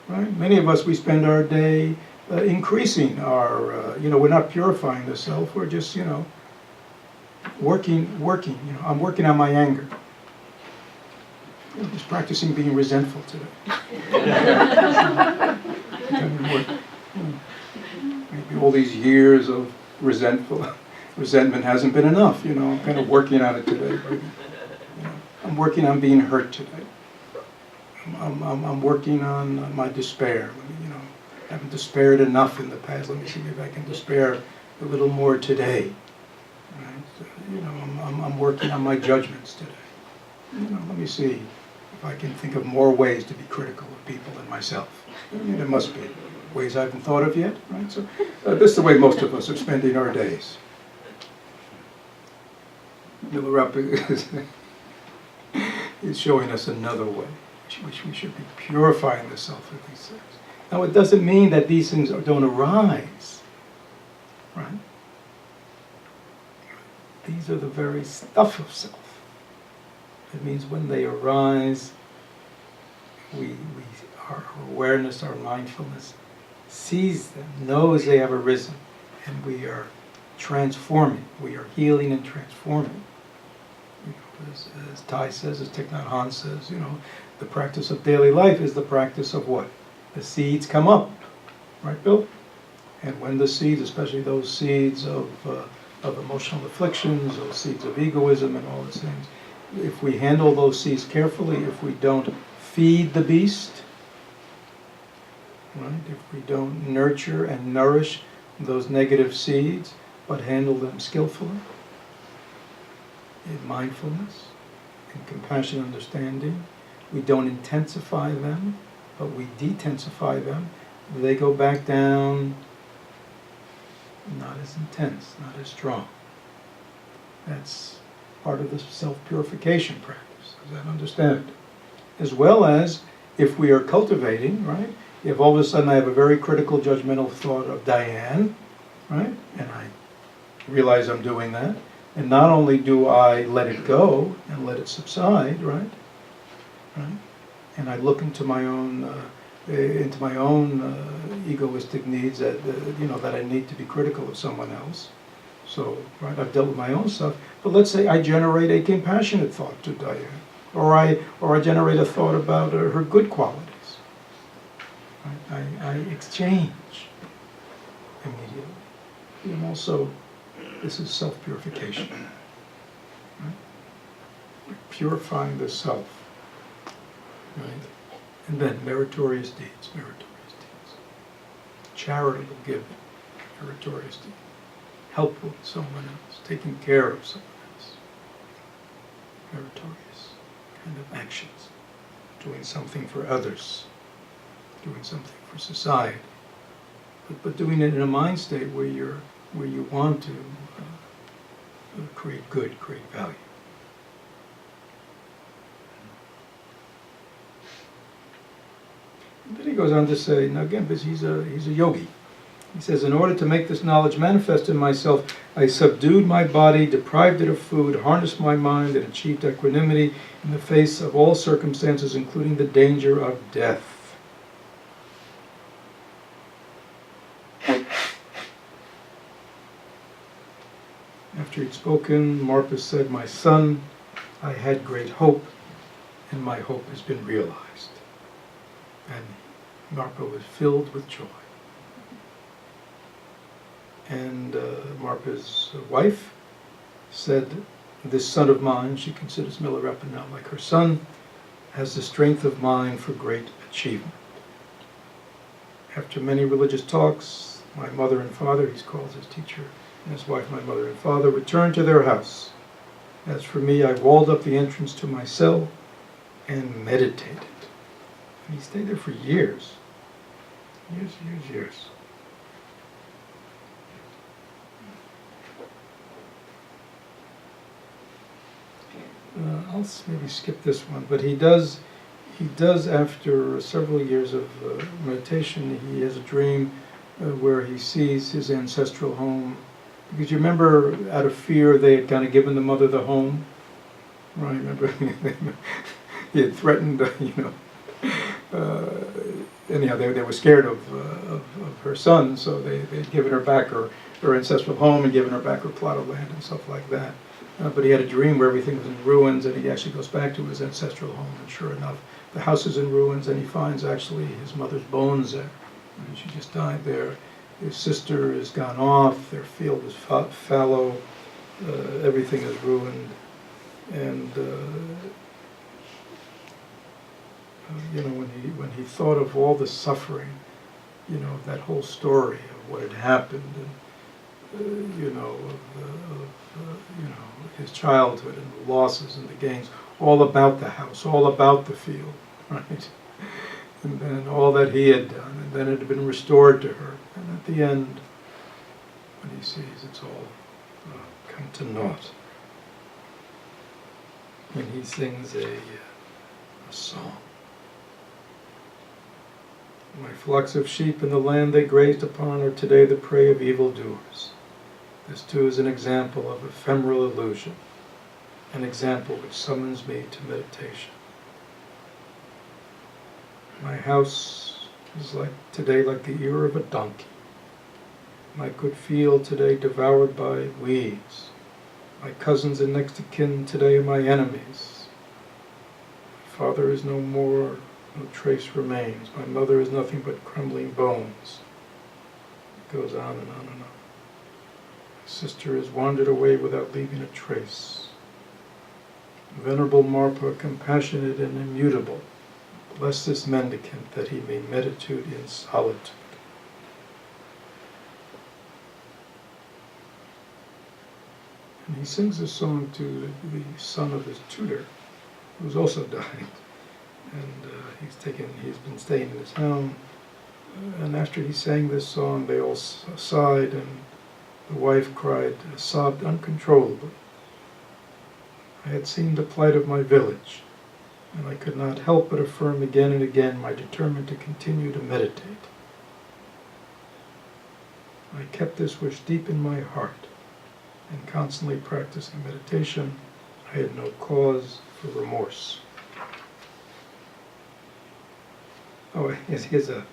Right? Many of us, we spend our day increasing our, we're not purifying the self, we're just, working. I'm working on my anger. Just practicing being resentful today. Maybe all these years of resentment hasn't been enough, I'm kind of working on it today. But, I'm working on being hurt today. I'm working on my despair. I haven't despaired enough in the past. Let me see if I can despair a little more today. Right? So, I'm working on my judgments today. Let me see if I can think of more ways to be critical of people and myself. There must be ways I haven't thought of yet. Right? So this is the way most of us are spending our days. Milarepa is showing us another way, which we should be purifying the self of these things. Now, it doesn't mean that these things don't arise, right? These are the very stuff of self. It means when they arise, our awareness, our mindfulness, sees them, knows they have arisen, and we are transforming. We are healing and transforming. As Tai says, as Thich Nhat Hanh says, the practice of daily life is the practice of what? The seeds come up, right, Bill? And when the seeds, especially those seeds of emotional afflictions, those seeds of egoism and all those things, if we handle those seeds carefully, if we don't feed the beast, right? If we don't nurture and nourish those negative seeds, but handle them skillfully, in mindfulness, in compassionate understanding, we don't intensify them, but we detensify them, they go back down, not as intense, not as strong. That's part of the self-purification practice, as I understand it. As well as, if we are cultivating, right, if all of a sudden I have a very critical, judgmental thought of Diane, right, and I realize I'm doing that, and not only do I let it go and let it subside, right, and I look into my own egoistic needs that I need to be critical of someone else. So, right, I've dealt with my own stuff. But let's say I generate a compassionate thought to Diane, or I generate a thought about her good qualities. Right? I exchange immediately. And also, this is self-purification. Right? We're purifying the self. Right? And then meritorious deeds. Charitable giving, meritorious deeds. Helpful to someone else, taking care of someone else. Meritorious kind of actions. Doing something for others. Doing something for society. But doing it in a mind state where you want to create good, create value. And then he goes on to say, now again, because he's a yogi. He says, in order to make this knowledge manifest in myself, I subdued my body, deprived it of food, harnessed my mind, and achieved equanimity in the face of all circumstances, including the danger of death. After he'd spoken, Marpa said, "My son, I had great hope, and my hope has been realized." And Marpa was filled with joy. And Marpa's wife said, "This son of mine," she considers Milarepa now like her son, "has the strength of mind for great achievement." After many religious talks, my mother and father, he calls his teacher and his wife my mother and father, returned to their house. As for me, I walled up the entrance to my cell and meditated. And he stayed there for years. Years. I'll maybe skip this one, but he does after several years of meditation, he has a dream where he sees his ancestral home. Because you remember, out of fear, they had kind of given the mother the home, right? Remember, he had threatened, anyhow, they were scared of her son, so they'd given her back her ancestral home and given her back her plot of land and stuff like that. But he had a dream where everything was in ruins, and he actually goes back to his ancestral home, and sure enough, the house is in ruins, and he finds actually his mother's bones there. And she just died there. His sister has gone off, their field is fallow, everything is ruined, and when he thought of all the suffering, of that whole story of what had happened, and his childhood and the losses and the gains, all about the house, all about the field, right? And then all that he had done, and then it had been restored to her. And at the end, when he sees it's all come to naught, and he sings a song. My flocks of sheep in the land they grazed upon are today the prey of evildoers. This too is an example of ephemeral illusion, an example which summons me to meditation. My house is today like the ear of a donkey. My good field today devoured by weeds. My cousins and next of kin today are my enemies. My father is no more, no trace remains. My mother is nothing but crumbling bones. It goes on and on and on. My sister has wandered away without leaving a trace. Venerable Marpa, compassionate and immutable, bless this mendicant that he may meditate in solitude. And he sings a song to the son of his tutor, who's also died. And he's been staying in his home. And after he sang this song, they all sighed, and the wife sobbed uncontrollably. I had seen the plight of my village, and I could not help but affirm again and again my determination to continue to meditate. I kept this wish deep in my heart, and constantly practicing meditation, I had no cause for remorse. Oh, here's a...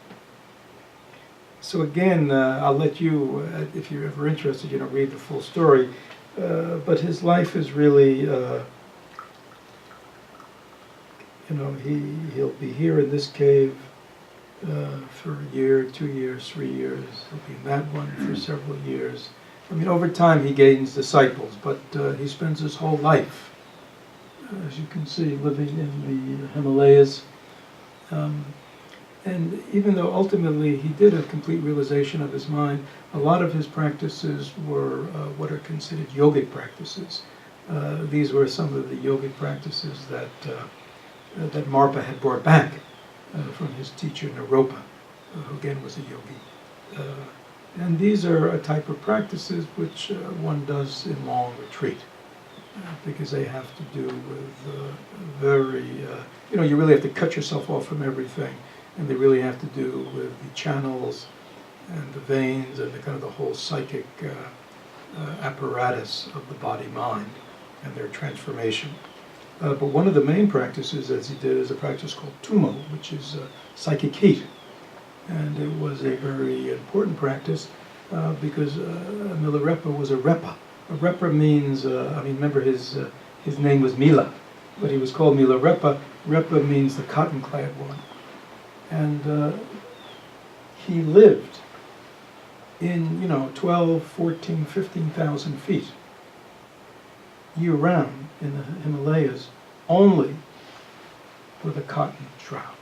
So again, I'll let you, if you're ever interested, read the full story. But his life is really, he'll be here in this cave for a year, 2 years, 3 years. He'll be in that one for several years. I mean, over time he gains disciples, but he spends his whole life, as you can see, living in the Himalayas. And even though ultimately he did a complete realization of his mind, a lot of his practices were what are considered yogic practices. These were some of the yogic practices that Marpa had brought back from his teacher Naropa, who again was a yogi. And these are a type of practices which one does in long retreat, because they have to do with very, you really have to cut yourself off from everything. And they really have to do with the channels and the veins and the whole psychic apparatus of the body-mind and their transformation. But one of the main practices, as he did, is a practice called tumo, which is psychic heat. And it was a very important practice because Milarepa was a repa, Repa means, remember his name was Mila, but he was called Milarepa. Repa means the cotton-clad one. And he lived in, 12, 14, 15,000 feet year-round in the Himalayas, only with a cotton shroud.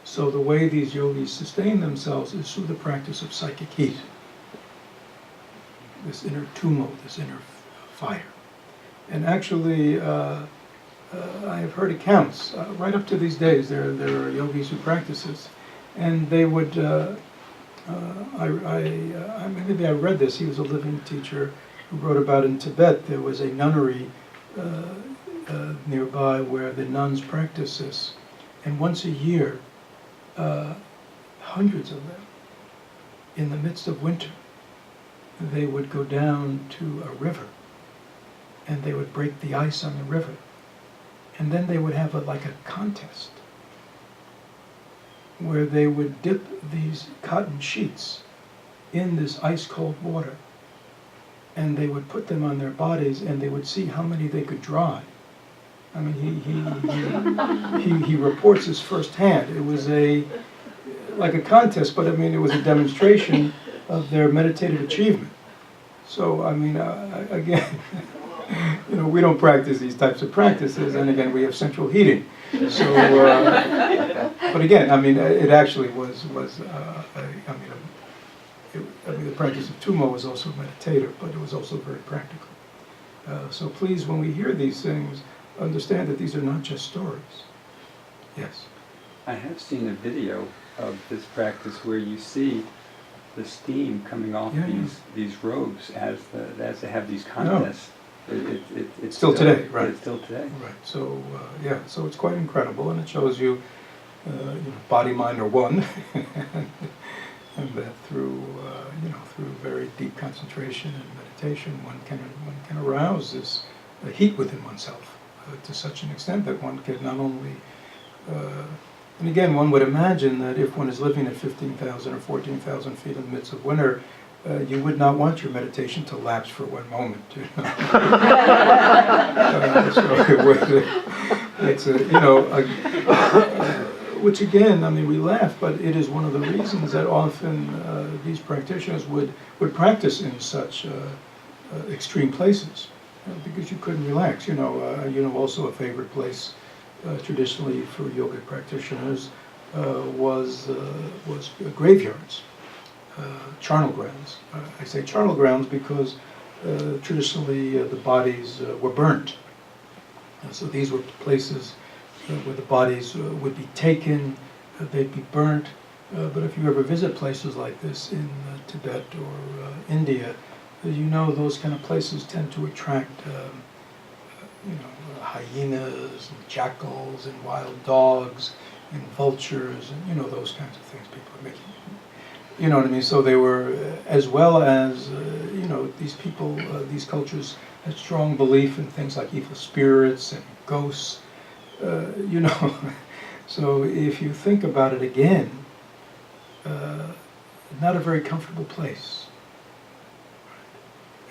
So the way these yogis sustain themselves is through the practice of psychic heat, this inner tumo, this inner fire. And actually, I have heard accounts, right up to these days, there are yogis who practice this, and they would, maybe I read this, he was a living teacher who wrote about in Tibet. There was a nunnery nearby where the nuns practice this, and once a year, hundreds of them, in the midst of winter, they would go down to a river, and they would break the ice on the river, and then they would have like a contest where they would dip these cotton sheets in this ice-cold water, and they would put them on their bodies, and they would see how many they could dry. I mean, he reports this firsthand. It was like a contest, but I mean, it was a demonstration of their meditative achievement. So, I mean, again, we don't practice these types of practices, and again, we have central heating. So, but again, I mean, it actually was the practice of tumo was also meditative, but it was also very practical. So please, when we hear these things, understand that these are not just stories. Yes? I have seen a video of this practice where you see the steam coming off these robes as they have these contests. It's still today, right? It's still today. Right. So so it's quite incredible, and it shows you, body mind are one, and that through through very deep concentration and meditation, one can arouse this heat within oneself to such an extent that one can not only and again, one would imagine that if one is living at 15,000 or 14,000 feet in the midst of winter, you would not want your meditation to lapse for one moment. Which again, I mean, we laugh, but it is one of the reasons that often these practitioners would practice in such extreme places, because you couldn't relax. Also a favorite place traditionally for yogic practitioners was graveyards, charnel grounds. I say charnel grounds because traditionally the bodies were burnt. So these were places where the bodies would be taken, they'd be burnt. But if you ever visit places like this in Tibet or India, those kind of places tend to attract hyenas and jackals and wild dogs and vultures and those kinds of things people are making. You know what I mean? So they were, as well as these people, these cultures had strong belief in things like evil spirits and ghosts. So if you think about it again, not a very comfortable place.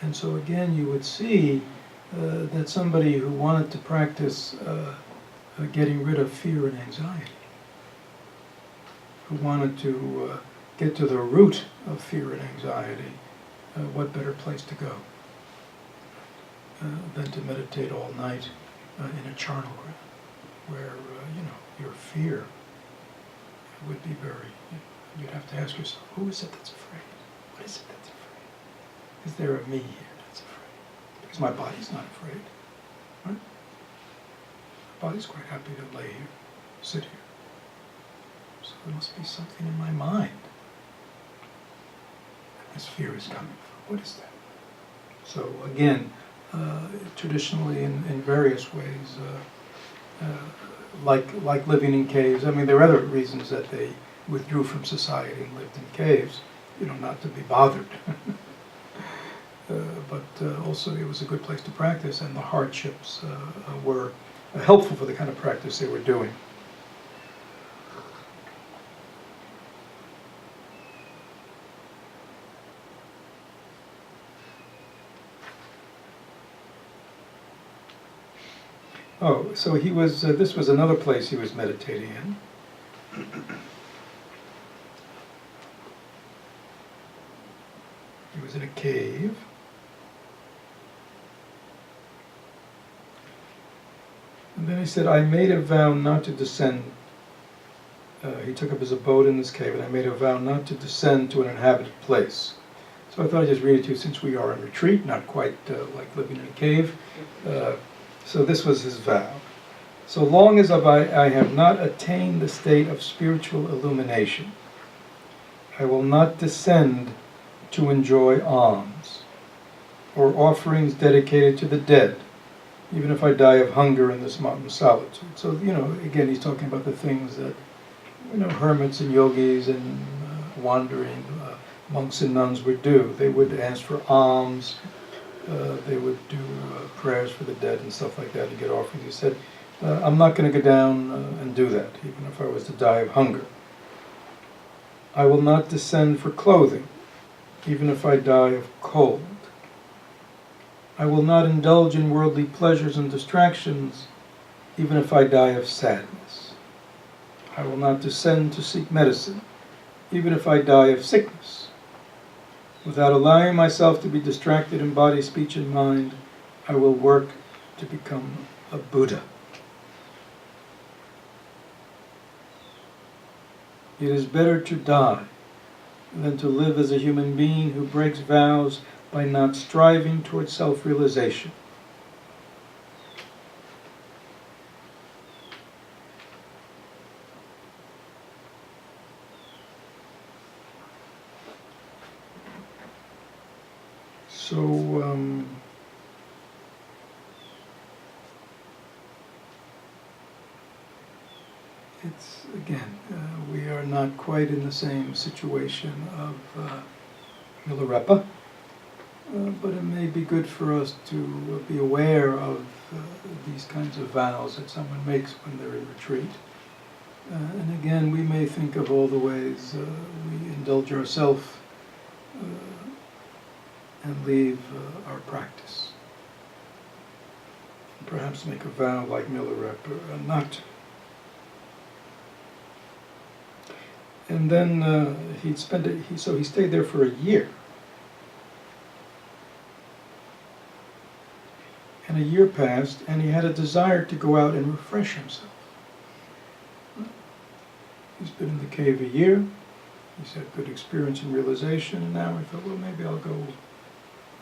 And so again, you would see that somebody who wanted to practice getting rid of fear and anxiety, who wanted to get to the root of fear and anxiety, what better place to go than to meditate all night in a charnel ground, where your fear would be very. You'd have to ask yourself, who is it that's afraid? What is it that's afraid? Is there a me here that's afraid? Because my body's not afraid, right? My body's quite happy to lay here, sit here. So there must be something in my mind that this fear is coming from. What is that? So again, traditionally in various ways, like living in caves. I mean, there are other reasons that they withdrew from society and lived in caves, not to be bothered. But also it was a good place to practice, and the hardships were helpful for the kind of practice they were doing. Oh, so he was, this was another place he was meditating in. He was in a cave. And then he said, I made a vow not to descend. He took up his abode in this cave, and I made a vow not to descend to an inhabited place. So I thought I'd just read it to you since we are in retreat, not quite like living in a cave. So this was his vow. So long as I have not attained the state of spiritual illumination, I will not descend to enjoy alms or offerings dedicated to the dead, even if I die of hunger in this mountain solitude. So, again, he's talking about the things that, hermits and yogis and wandering monks and nuns would do. They would ask for alms, they would do prayers for the dead and stuff like that to get offerings. He said, I'm not going to go down and do that, even if I was to die of hunger. I will not descend for clothing, even if I die of cold. I will not indulge in worldly pleasures and distractions, even if I die of sadness. I will not descend to seek medicine, even if I die of sickness. Without allowing myself to be distracted in body, speech, and mind, I will work to become a Buddha. It is better to die than to live as a human being who breaks vows by not striving towards self-realization. So, it's, again, we are not quite in the same situation of Milarepa, but it may be good for us to be aware of these kinds of vows that someone makes when they're in retreat. And again, we may think of all the ways we indulge ourselves and leave our practice. And perhaps make a vow like Milarepa not to. And then he'd spend it. So he stayed there for a year. And a year passed, and he had a desire to go out and refresh himself. He's been in the cave a year. He's had good experience and realization, and now he thought, well, maybe I'll go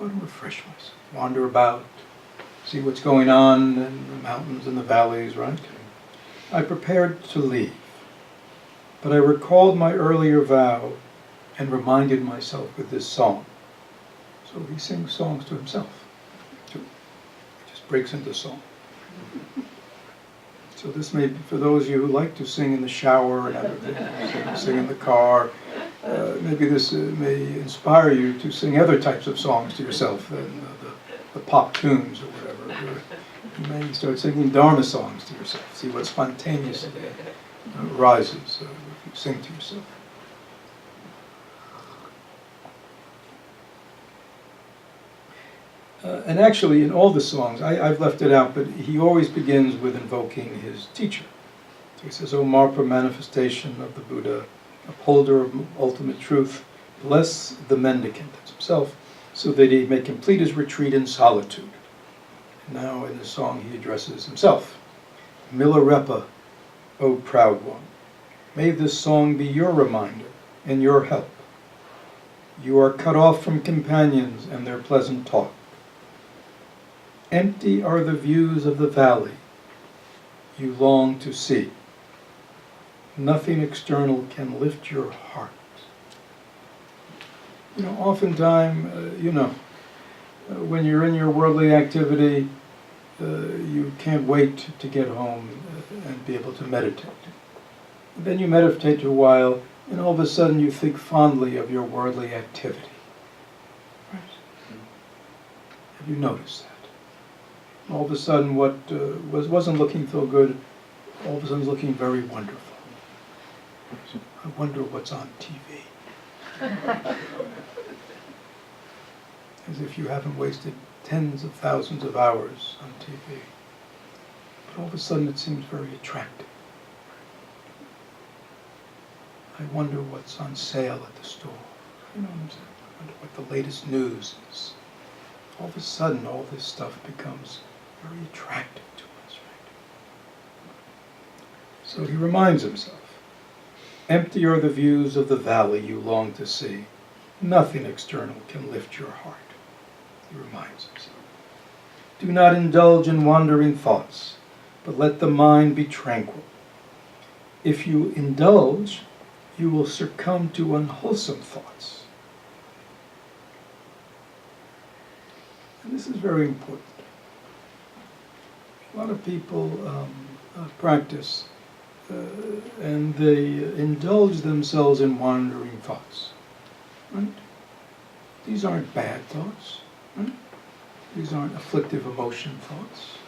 out and refresh myself, wander about, see what's going on in the mountains and the valleys, right? I prepared to leave, but I recalled my earlier vow and reminded myself with this song. So he sings songs to himself. He just breaks into song. So this may be for those of you who like to sing in the shower and everything, sing in the car. Maybe this may inspire you to sing other types of songs to yourself than the pop tunes or whatever. You may start singing Dharma songs to yourself. See what spontaneously rises if you sing to yourself. And actually, in all the songs, I've left it out, but he always begins with invoking his teacher. So he says, O Marpa manifestation of the Buddha, upholder of ultimate truth, bless the mendicant, that's himself, so that he may complete his retreat in solitude. Now in the song he addresses himself. Milarepa, O proud one, may this song be your reminder and your help. You are cut off from companions and their pleasant talk. Empty are the views of the valley you long to see. Nothing external can lift your heart. Oftentimes, when you're in your worldly activity, you can't wait to get home and be able to meditate. And then you meditate for a while, and all of a sudden you think fondly of your worldly activity. Right? Have you noticed that? All of a sudden what wasn't looking so good, all of a sudden is looking very wonderful. I wonder what's on TV. As if you haven't wasted tens of thousands of hours on TV. all of a sudden it seems very attractive. I wonder what's on sale at the store. You know what I'm saying? I wonder what the latest news is. All of a sudden, all this stuff becomes very attractive to us, right? So he reminds himself, empty are the views of the valley you long to see. Nothing external can lift your heart. He reminds himself. Do not indulge in wandering thoughts, but let the mind be tranquil. If you indulge, you will succumb to unwholesome thoughts. And this is very important. A lot of people practice and they indulge themselves in wandering thoughts. Right? These aren't bad thoughts. Right? These aren't afflictive emotion thoughts.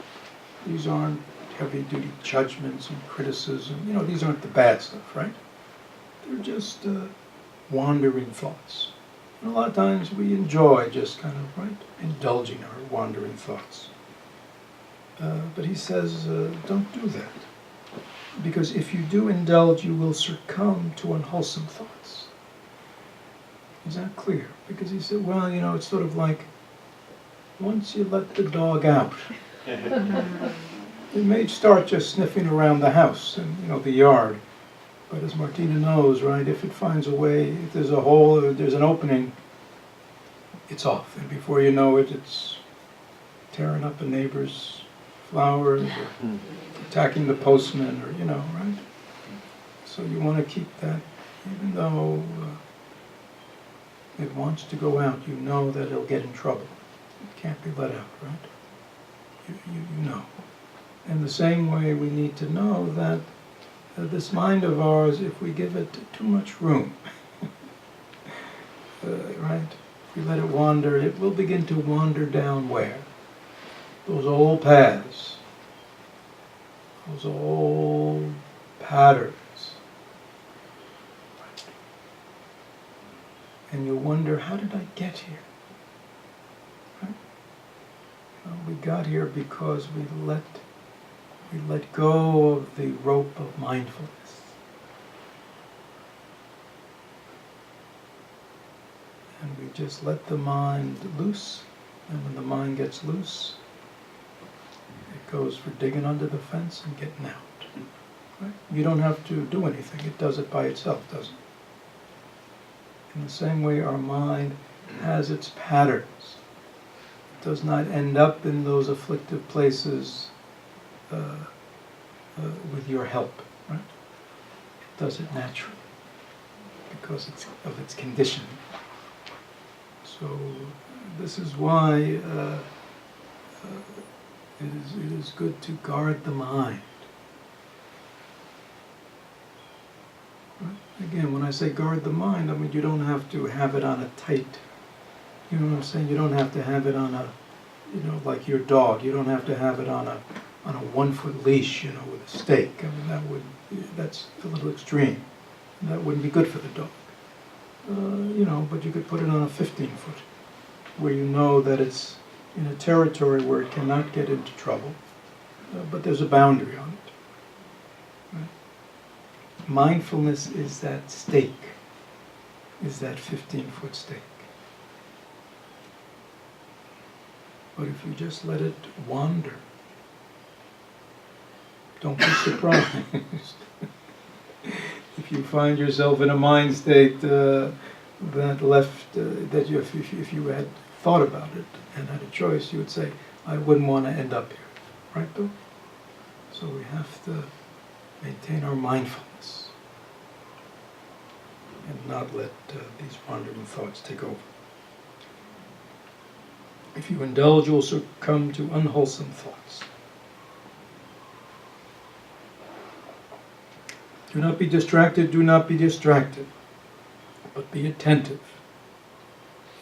These aren't heavy-duty judgments and criticism. You know, these aren't the bad stuff, right? They're just wandering thoughts. And a lot of times we enjoy just kind of, right, indulging our wandering thoughts. But he says, don't do that. Because if you do indulge, you will succumb to unwholesome thoughts. Is that clear? Because he said, well, you know, it's sort of like, once you let the dog out, it may start just sniffing around the house and, you know, the yard. But as Martina knows, right, if it finds a way, if there's a hole or there's an opening, it's off. And before you know it, it's tearing up a neighbor's flowers or attacking the postman or, you know, right? So you want to keep that, even though it wants to go out, you know that it'll get in trouble. It can't be let out, right? You know. In the same way, we need to know that this mind of ours, if we give it too much room, right? If we let it wander, it will begin to wander down where? Those old paths, those old patterns. And you wonder, how did I get here? Right? Well, we got here because we let go of the rope of mindfulness. And we just let the mind loose. And when the mind gets loose, it goes for digging under the fence and getting out. Right? You don't have to do anything. It does it by itself, doesn't it? In the same way, our mind has its patterns. It does not end up in those afflictive places with your help, right? It does it naturally because of its conditioning. So this is why it is good to guard the mind. Right? Again, when I say guard the mind, I mean you don't have to have it on a tight, you know what I'm saying? You don't have to have it on a, you know, like your dog. You don't have to have it on a 1-foot leash, you know, with a stake. I mean, that's a little extreme. That wouldn't be good for the dog. You know, but you could put it on a 15-foot, where you know that it's in a territory where it cannot get into trouble, but there's a boundary on it. Right? Mindfulness is that stake, is that 15-foot stake. But if you just let it wander, don't be surprised if you find yourself in a mind state that if you had thought about it and had a choice, you would say, I wouldn't want to end up here. Right, Bill? So we have to maintain our mindfulness and not let these wandering thoughts take over. If you indulge, you will succumb to unwholesome thoughts. Do not be distracted, do not be distracted, but be attentive.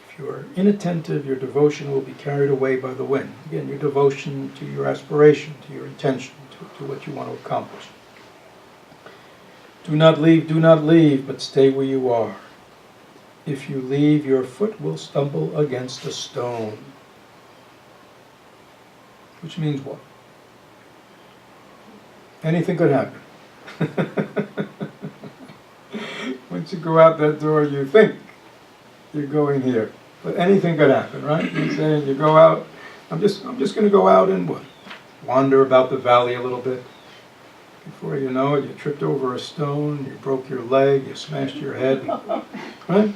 If you are inattentive, your devotion will be carried away by the wind. Again, your devotion to your aspiration, to your intention, to what you want to accomplish. Do not leave, but stay where you are. If you leave, your foot will stumble against a stone. Which means what? anything could happen. Once you go out that door, you think you're going here, but anything could happen, right? You're saying you go out. I'm just going to go out and what? Wander about the valley a little bit. Before you know it, you tripped over a stone, you broke your leg, you smashed your head, right?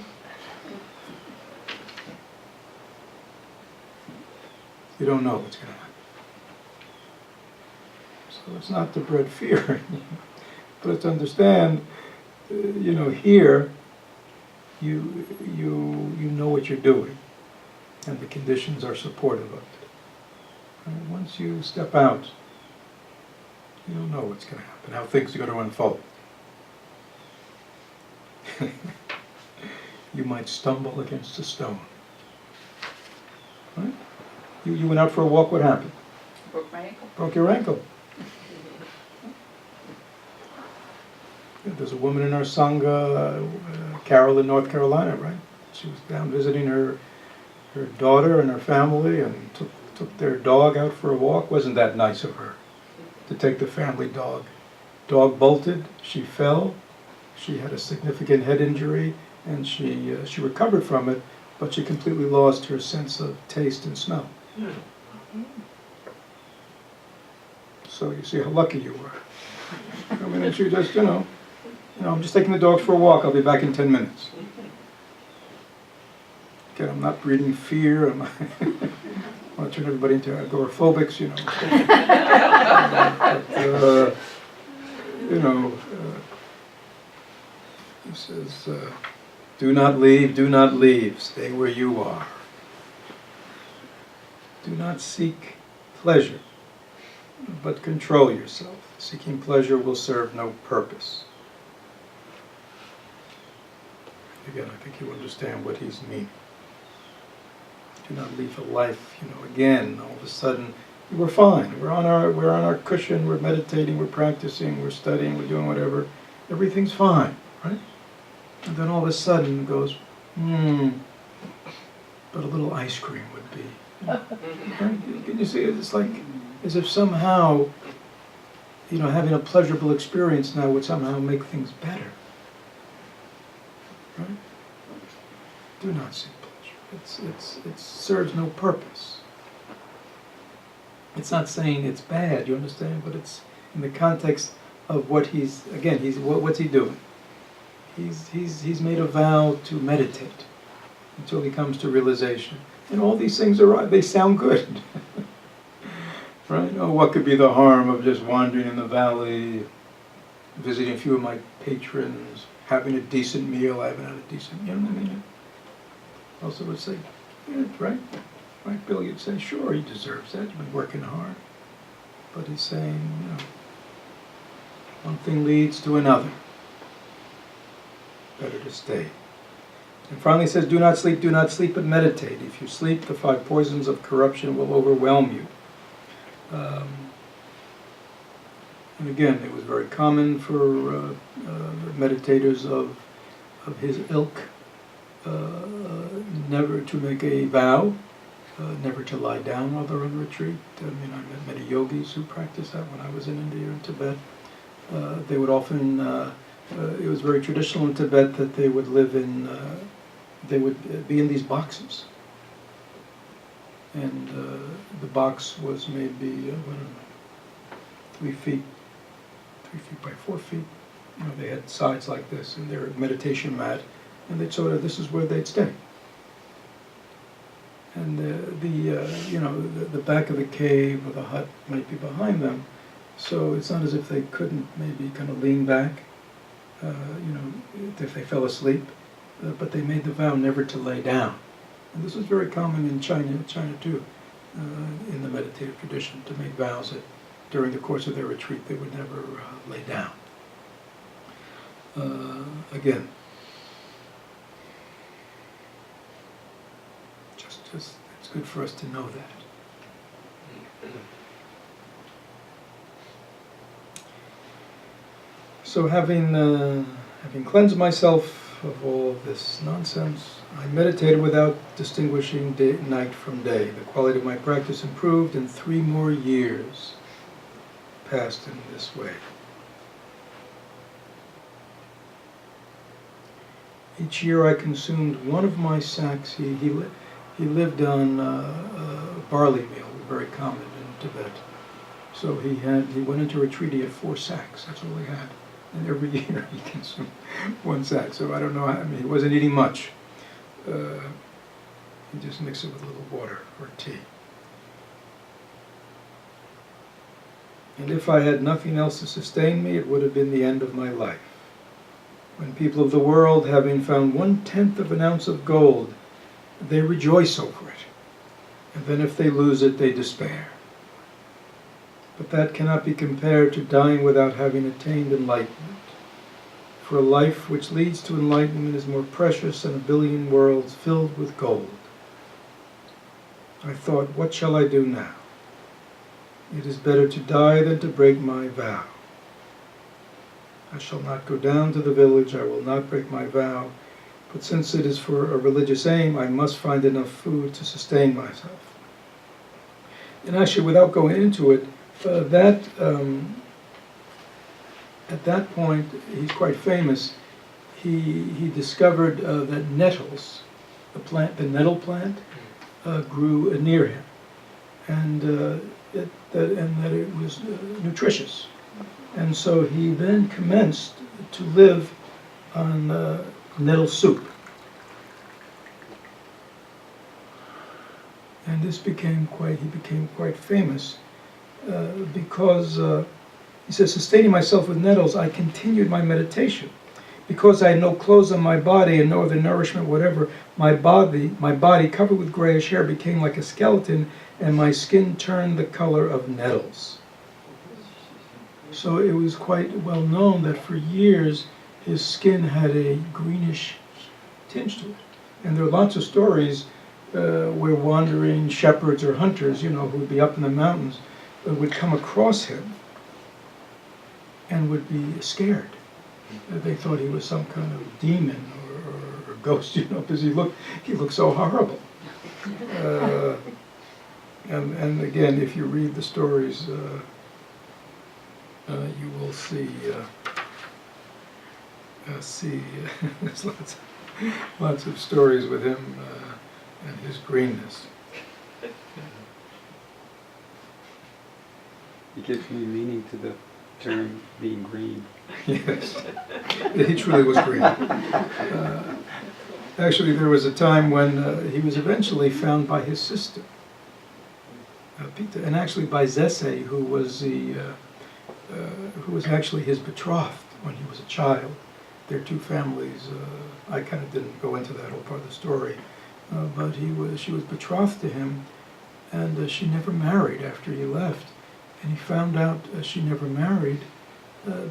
You don't know what's going to happen. So it's not to bred fear, but it's to understand, here, you know what you're doing, and the conditions are supportive of it. And once you step out, you don't know what's going to happen, how things are going to unfold. You might stumble against a stone. Right? You went out for a walk, what happened? Broke my ankle. Broke your ankle. There's a woman in our Sangha, Carol in North Carolina, right? She was down visiting her daughter and her family and took their dog out for a walk. Wasn't that nice of her to take the family dog? Dog bolted, she fell, she had a significant head injury, and she recovered from it, but she completely lost her sense of taste and smell. So you see how lucky you were. I mean, and she just, I'm just taking the dogs for a walk, I'll be back in 10 minutes. Again, I'm not breeding fear, I want to turn everybody into agoraphobics, He says, do not leave, stay where you are. Do not seek pleasure, but control yourself. Seeking pleasure will serve no purpose. Again, I think you understand what he's meaning. Do not leave a life, again, all of a sudden, we're fine. We're on our cushion, we're meditating, we're practicing, we're studying, we're doing whatever. Everything's fine, right? And then all of a sudden it goes, but a little ice cream would be. Right? Can you see it? It's like as if somehow, having a pleasurable experience now would somehow make things better. Right? Do not seek pleasure. It serves no purpose. It's not saying it's bad, you understand? But it's in the context of what what's he doing? He's made a vow to meditate until he comes to realization. And all these things are right, they sound good. Right? Oh, what could be the harm of just wandering in the valley, visiting a few of my patrons, having a decent meal? I haven't had a decent meal. Also would say, yeah, right? Right, Bill, you'd say, sure, he deserves that. You've been working hard. But he's saying, one thing leads to another. Better to stay. And finally he says, do not sleep, but meditate. If you sleep, the 5 poisons of corruption will overwhelm you. And again, it was very common for meditators of his ilk never to make a vow, never to lie down while they're on retreat. I met many yogis who practiced that when I was in India and Tibet. They would often, it was very traditional in Tibet that they would live in, they would be in these boxes. And the box was maybe, 3 feet by 4 feet. They had sides like this and their meditation mat, and this is where they'd stay. And the back of the cave or the hut might be behind them, so it's not as if they couldn't maybe kind of lean back, if they fell asleep, but they made the vow never to lay down. And this was very common in China too, in the meditative tradition, to make vows that during the course of their retreat they would never lay down. Again, just it's good for us to know that. So having cleansed myself of all this nonsense, I meditated without distinguishing night from day. The quality of my practice improved in 3 more years. passed in this way. Each year I consumed one of my sacks. He lived on barley meal, very common in Tibet. So he went into retreat, he had 4 sacks, that's all he had. And every year he consumed 1 sack. So I don't know, I mean, he wasn't eating much. He just mixed it with a little water or tea. And if I had nothing else to sustain me, it would have been the end of my life. When people of the world, having found 1/10 of an ounce of gold, they rejoice over it. And then if they lose it, they despair. But that cannot be compared to dying without having attained enlightenment. For a life which leads to enlightenment is more precious than 1,000,000,000 worlds filled with gold. I thought, what shall I do now? It is better to die than to break my vow. I shall not go down to the village, I will not break my vow, but since it is for a religious aim, I must find enough food to sustain myself. And actually, without going into it, at that point, he's quite famous. He discovered that nettles, the nettle plant, grew near him, and that it was nutritious. And so he then commenced to live on nettle soup. And he became quite famous because he says, sustaining myself with nettles, I continued my meditation. Because I had no clothes on my body and no other nourishment whatever, my body covered with grayish hair became like a skeleton, and my skin turned the color of nettles. So it was quite well known that for years his skin had a greenish tinge to it. And there are lots of stories where wandering shepherds or hunters, who would be up in the mountains, would come across him and would be scared. They thought he was some kind of demon or ghost, because he looked so horrible. And again, if you read the stories, you will see there's lots of stories with him and his greenness. It gives me meaning to the term being green. Yes, he truly was green. Actually, there was a time when he was eventually found by his sister, and actually by Zese, who was actually his betrothed when he was a child. Their 2 families, I kind of didn't go into that whole part of the story, but she was betrothed to him, and she never married after he left. And he found out she never married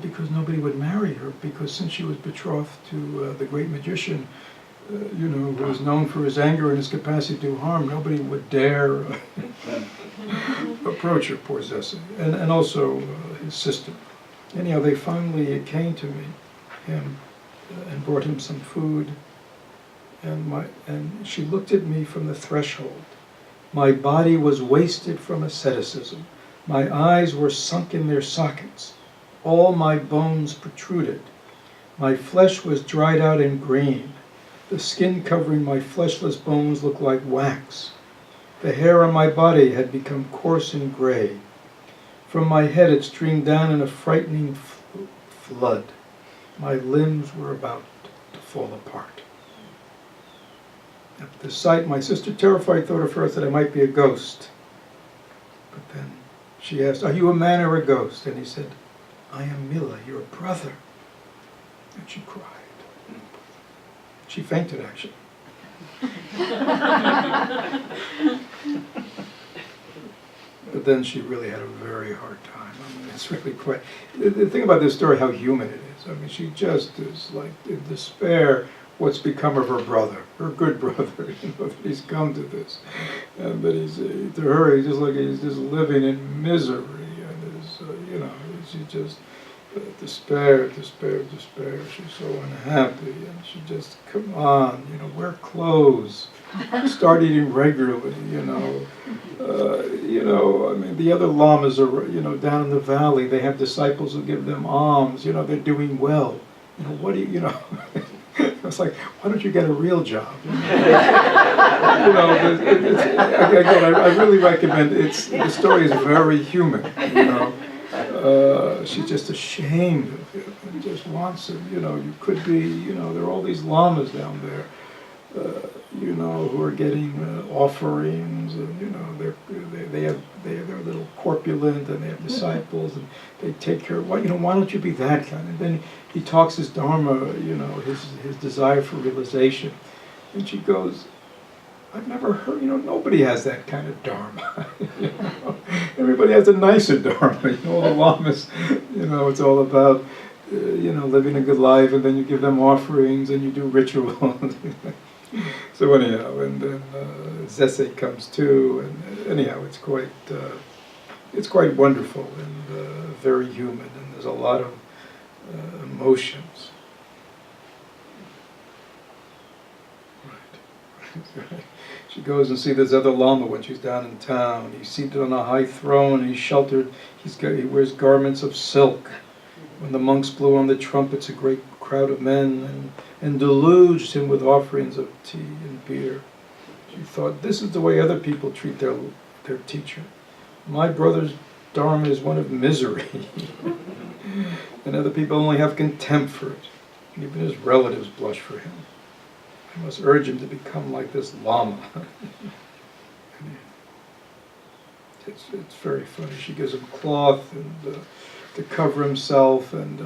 because nobody would marry her, because since she was betrothed to the great magician, who was known for his anger and his capacity to do harm, nobody would dare approach her, poor Zesse, and also his sister. Anyhow, they finally came to him and brought him some food, and she looked at me from the threshold. My body was wasted from asceticism. My eyes were sunk in their sockets. All my bones protruded. My flesh was dried out and green. The skin covering my fleshless bones looked like wax. The hair on my body had become coarse and gray. From my head it streamed down in a frightening flood. My limbs were about to fall apart. At the sight, my sister, terrified, thought at first that I might be a ghost. But then she asked, "Are you a man or a ghost?" And he said, "I am Mila, your brother." And she cried. She fainted, actually. But then she really had a very hard time. I mean, it's really quite... The thing about this story, how human it is. I mean, she just is like in despair what's become of her brother, her good brother, that he's come to this. And that to her, he's just living in misery. And she just... despair. She's so unhappy, and she just, come on, wear clothes. start eating regularly, you know. I mean, the other lamas are, down in the valley, they have disciples who give them alms, they're doing well. What do you know? It's like, why don't you get a real job? Again, I really recommend the story is very human, she's just ashamed of it and just wants it, you could be, there are all these lamas down there, who are getting offerings, and they're a little corpulent, and they have disciples, and they take care of. Why don't you be that kind? And then he talks his dharma, his desire for realization, and she goes, I've never heard. Nobody has that kind of dharma. Everybody has a nicer dharma. All the lamas, it's all about. Living a good life, and then you give them offerings, and you do rituals. So anyhow, and then Zese comes too, and anyhow, it's quite wonderful and very human, and there's a lot of emotions. Right. She goes and sees this other lama when she's down in town. He's seated on a high throne, and he's sheltered. He wears garments of silk. When the monks blew on the trumpets, a great crowd of men and deluged him with offerings of tea and beer. She thought, this is the way other people treat their teacher. My brother's dharma is one of misery. And other people only have contempt for it. And even his relatives blush for him. I must urge him to become like this lama. It's very funny. She gives him cloth and to cover himself, and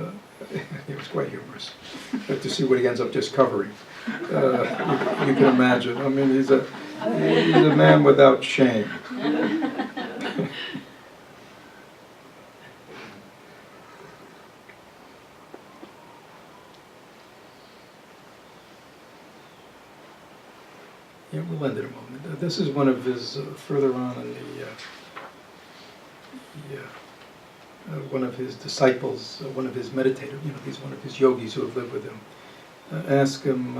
it was quite humorous. To see what he ends up just covering. You can imagine. I mean, he's a man without shame. Yeah, we'll end in a moment. This is one of his, further on in one of his disciples, one of his meditators, he's one of his yogis who have lived with him, ask him,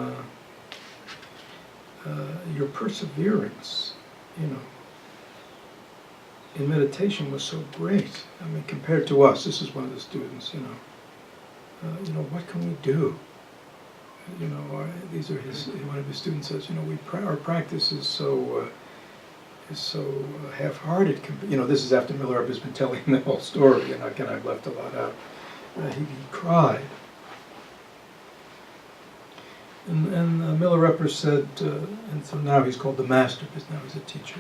your perseverance, in meditation was so great. I mean, compared to us, this is one of the students, what can we do? These are one of his students says, our practice is so half-hearted. This is after Milarepa has been telling the whole story, and again, I've left a lot out. He cried. And Milarepa said, and so now he's called the master, because now he's a teacher.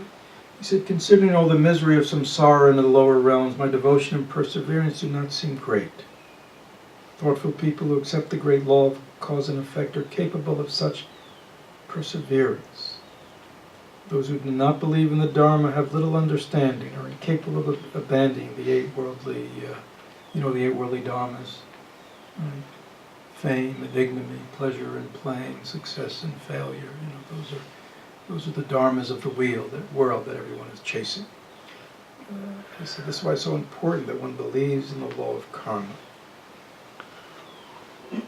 He said, considering all the misery of samsara in the lower realms, my devotion and perseverance do not seem great. Thoughtful people who accept the great law of cause and effect are capable of such perseverance. Those who do not believe in the Dharma have little understanding, are incapable of abandoning the eight worldly, the eight worldly Dharmas. Right? Fame and ignominy, pleasure and playing, success and failure. Those are the Dharmas of the world that everyone is chasing. He said this is why it's so important that one believes in the law of karma.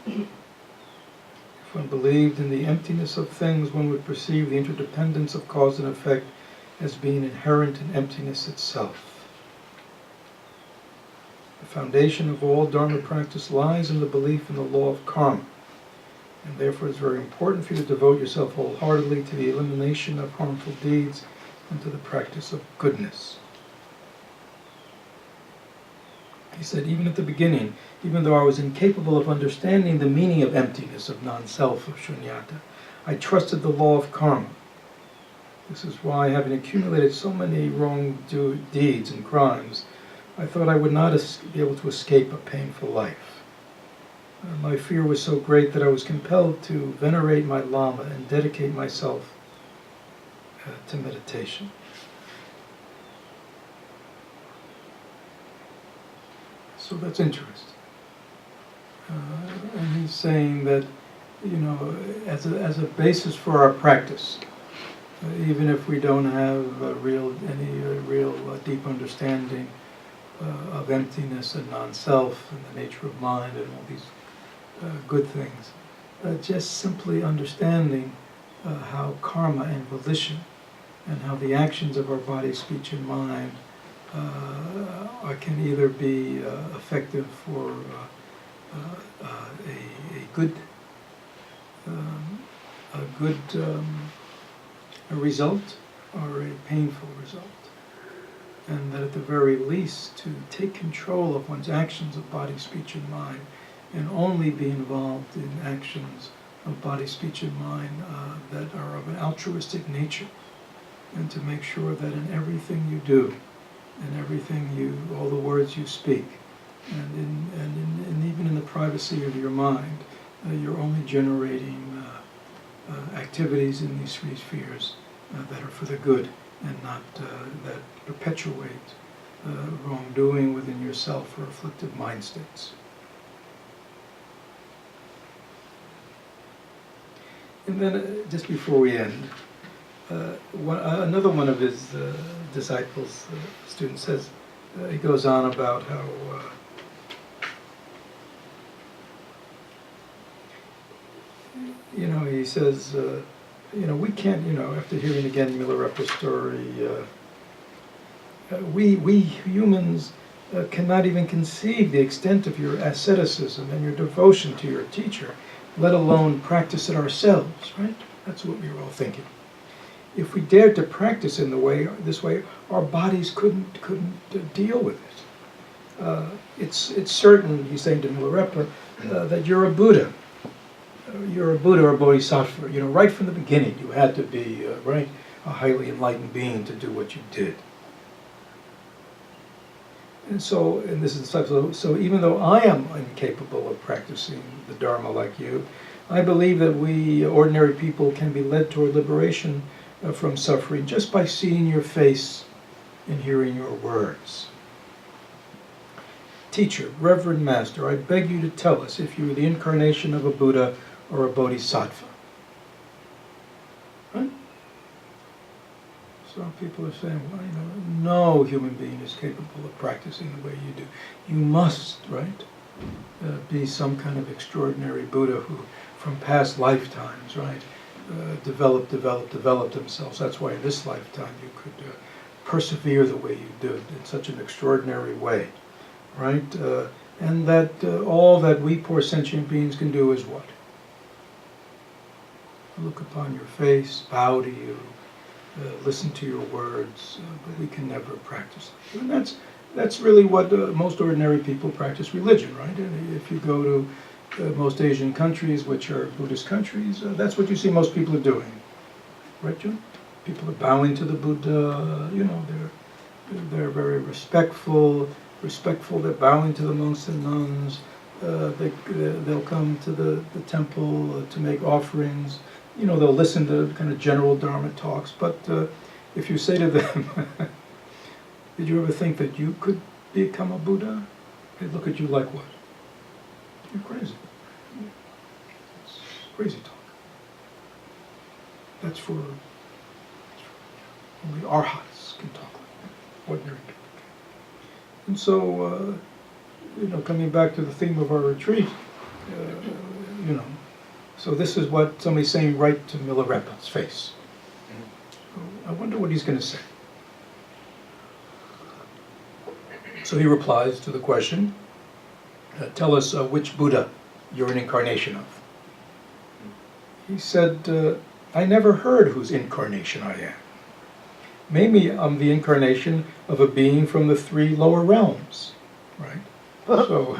If one believed in the emptiness of things, one would perceive the interdependence of cause and effect as being inherent in emptiness itself. The foundation of all Dharma practice lies in the belief in the law of karma, and therefore it's very important for you to devote yourself wholeheartedly to the elimination of harmful deeds and to the practice of goodness. He said, even at the beginning, even though I was incapable of understanding the meaning of emptiness, of non-self, of shunyata, I trusted the law of karma. This is why, having accumulated so many wrong deeds and crimes, I thought I would not be able to escape a painful life. My fear was so great that I was compelled to venerate my Lama and dedicate myself to meditation. So that's interesting. And he's saying that, as a basis for our practice, even if we don't have any real deep understanding of emptiness and non-self and the nature of mind and all these good things, just simply understanding how karma and volition and how the actions of our body, speech, and mind can either be effective for a good result or a painful result. And that at the very least, to take control of one's actions of body, speech, and mind, and only be involved in actions of body, speech, and mind that are of an altruistic nature, and to make sure that in everything you do, and everything all the words you speak, and even in the privacy of your mind, you're only generating activities in these three spheres that are for the good, and not that perpetuate wrongdoing within yourself or afflictive mind states. And then, just before we end, another one of his disciples, student, says, he goes on about how he says, we can't, after hearing again Milarepa's story, we humans cannot even conceive the extent of your asceticism and your devotion to your teacher, let alone practice it ourselves, right? That's what we were all thinking. If we dared to practice in this way, our bodies couldn't deal with it. It's certain, he's saying to Milarepa, that you're a Buddha. You're a Buddha or a Bodhisattva. Right from the beginning, you had to be a highly enlightened being to do what you did. And this is so even though I am incapable of practicing the Dharma like you, I believe that we ordinary people can be led toward liberation from suffering just by seeing your face and hearing your words. Teacher, Reverend Master, I beg you to tell us if you are the incarnation of a Buddha or a Bodhisattva. Right? Some people are saying, well, no human being is capable of practicing the way you do. You must, right, be some kind of extraordinary Buddha who, from past lifetimes, right, developed themselves. That's why in this lifetime you could persevere the way you did in such an extraordinary way, right? And that all that we poor sentient beings can do is what? Look upon your face, bow to you, listen to your words, but we can never practice. And that's really what most ordinary people practice religion, right? And if you go to most Asian countries, which are Buddhist countries, that's what you see most people are doing, right, June? People are bowing to the Buddha. They're very respectful. They're bowing to the monks and nuns. They'll come to the temple to make offerings. They'll listen to kind of general Dharma talks, but if you say to them, did you ever think that you could become a Buddha? They look at you like what? You're crazy. It's crazy talk. That's for only arhats can talk like that, ordinary people. And so, coming back to the theme of our retreat, so this is what somebody's saying right to Milarepa's face. So I wonder what he's going to say. So he replies to the question, tell us which Buddha you're an incarnation of. He said, I never heard whose incarnation I am. Maybe I'm the incarnation of a being from the 3 lower realms, right? So,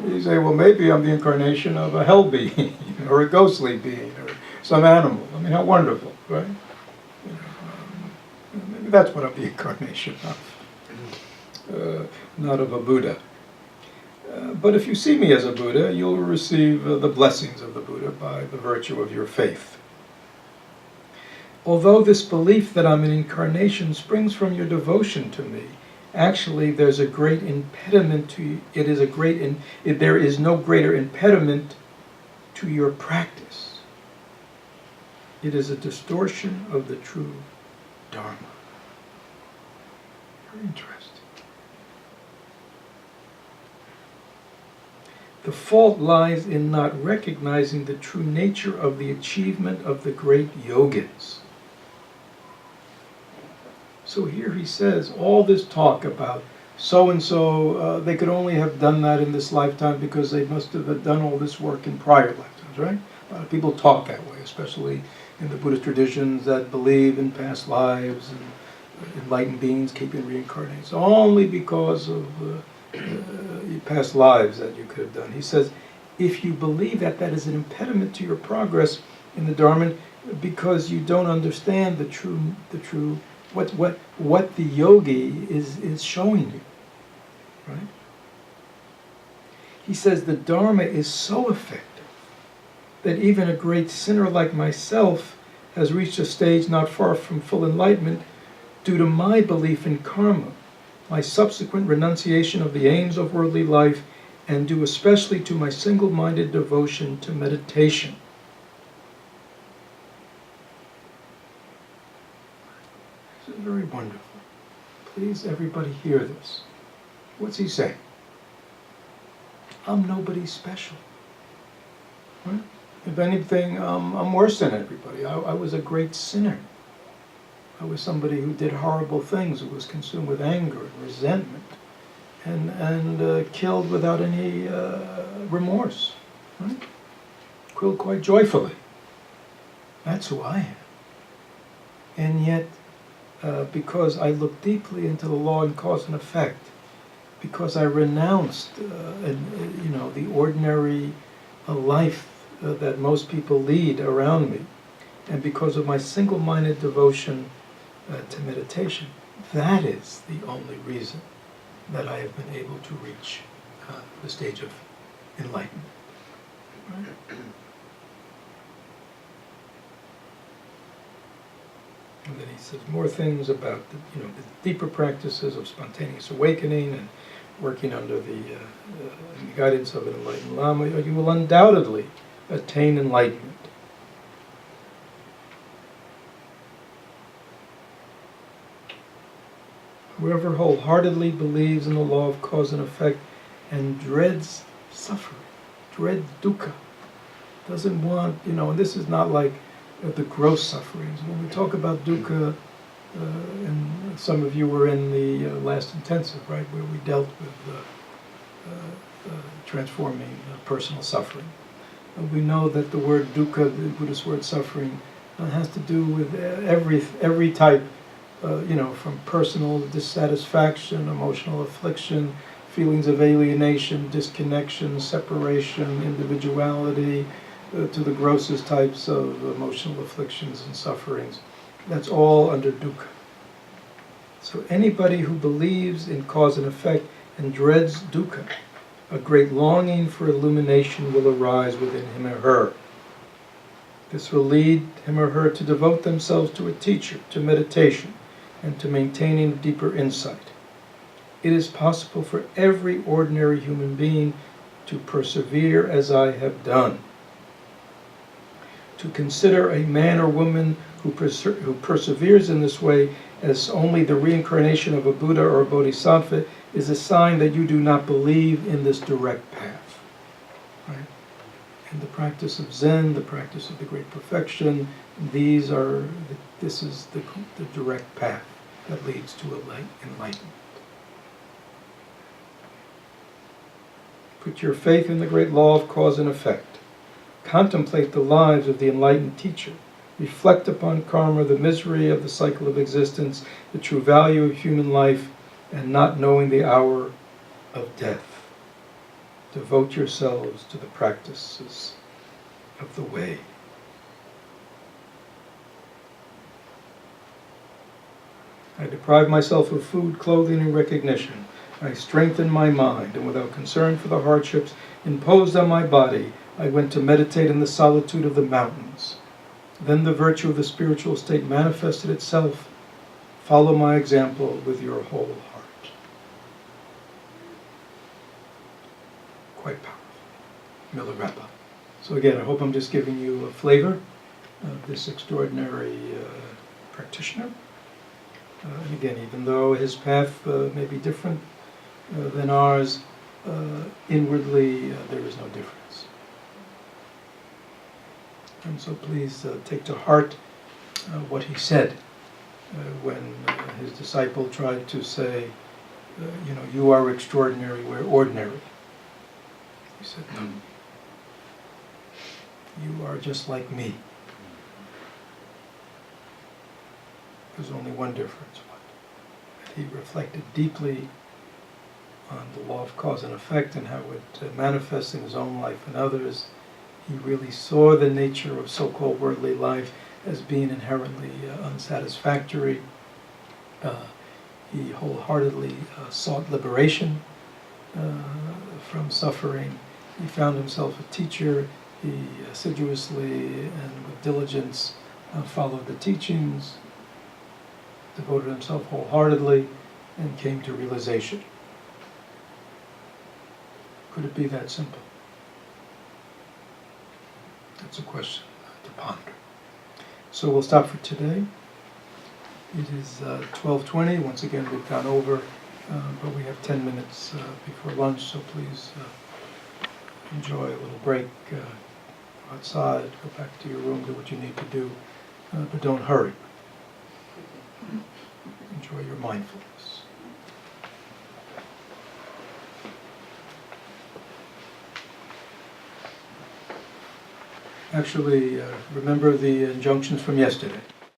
you say, well, maybe I'm the incarnation of a hell being, or a ghostly being, or some animal. I mean, how wonderful, right? Maybe that's what I'm the incarnation of, not of a Buddha. But if you see me as a Buddha, you'll receive the blessings of the Buddha by the virtue of your faith. Although this belief that I'm an incarnation springs from your devotion to me, actually there's a great impediment to there is no greater impediment to your practice. It is a distortion of the true Dharma. Very interesting. The fault lies in not recognizing the true nature of the achievement of the great yogis. So here he says, all this talk about so-and-so, they could only have done that in this lifetime because they must have done all this work in prior lifetimes, right? A lot of people talk that way, especially in the Buddhist traditions that believe in past lives and enlightened beings keeping reincarnating. It's only because of past lives that you could have done. He says, if you believe that, that is an impediment to your progress in the Dharma because you don't understand the true what the yogi is showing you, right? He says the Dharma is so effective that even a great sinner like myself has reached a stage not far from full enlightenment due to my belief in karma, my subsequent renunciation of the aims of worldly life, and due especially to my single-minded devotion to meditation. This is very wonderful. Please, everybody, hear this. What's he saying? I'm nobody special. Right? If anything, I'm worse than everybody. I was a great sinner. I was somebody who did horrible things, who was consumed with anger and resentment, and killed without any remorse. Right? Killed quite joyfully. That's who I am. And yet, because I looked deeply into the law and cause and effect, because I renounced, the ordinary life that most people lead around me, and because of my single-minded devotion to meditation, that is the only reason that I have been able to reach the stage of enlightenment. Right? And then he says more things about the deeper practices of spontaneous awakening and working under the guidance of an enlightened Lama. You will undoubtedly attain enlightenment. Whoever wholeheartedly believes in the law of cause and effect and dreads suffering, dreads dukkha, doesn't want, and this is not like the gross sufferings. When we talk about dukkha, and some of you were in the last intensive, right, where we dealt with transforming personal suffering. We know that the word dukkha, the Buddhist word suffering, has to do with every type, from personal dissatisfaction, emotional affliction, feelings of alienation, disconnection, separation, individuality, to the grossest types of emotional afflictions and sufferings. That's all under dukkha. So anybody who believes in cause and effect and dreads dukkha, a great longing for illumination will arise within him or her. This will lead him or her to devote themselves to a teacher, to meditation, and to maintaining deeper insight. It is possible for every ordinary human being to persevere as I have done. To consider a man or woman who perseveres in this way as only the reincarnation of a Buddha or a Bodhisattva is a sign that you do not believe in this direct path. Right? And the practice of Zen, the practice of the great perfection, this is the direct path that leads to enlightenment. Put your faith in the great law of cause and effect. Contemplate the lives of the enlightened teacher. Reflect upon karma, the misery of the cycle of existence, the true value of human life, and not knowing the hour of death. Devote yourselves to the practices of the way. I deprive myself of food, clothing, and recognition. I strengthen my mind, and without concern for the hardships imposed on my body, I went to meditate in the solitude of the mountains. Then the virtue of the spiritual state manifested itself. Follow my example with your whole heart. Quite powerful. Milarepa. So again, I hope I'm just giving you a flavor of this extraordinary practitioner. And again, even though his path may be different than ours, inwardly there is no difference. And so please take to heart what he said when his disciple tried to say, you are extraordinary, we're ordinary. He said, no. You are just like me. There's only one difference. That he reflected deeply on the law of cause and effect and how it manifests in his own life and others. He really saw the nature of so-called worldly life as being inherently unsatisfactory. He wholeheartedly sought liberation from suffering. He found himself a teacher. He assiduously and with diligence followed the teachings, devoted himself wholeheartedly, and came to realization. Could it be that simple? That's a question to ponder. So we'll stop for today. It is 12:20. Once again, we've gone over, but we have 10 minutes before lunch, so please enjoy a little break outside, go back to your room, do what you need to do, but don't hurry. Enjoy your mindfulness. Actually, remember the injunctions from yesterday.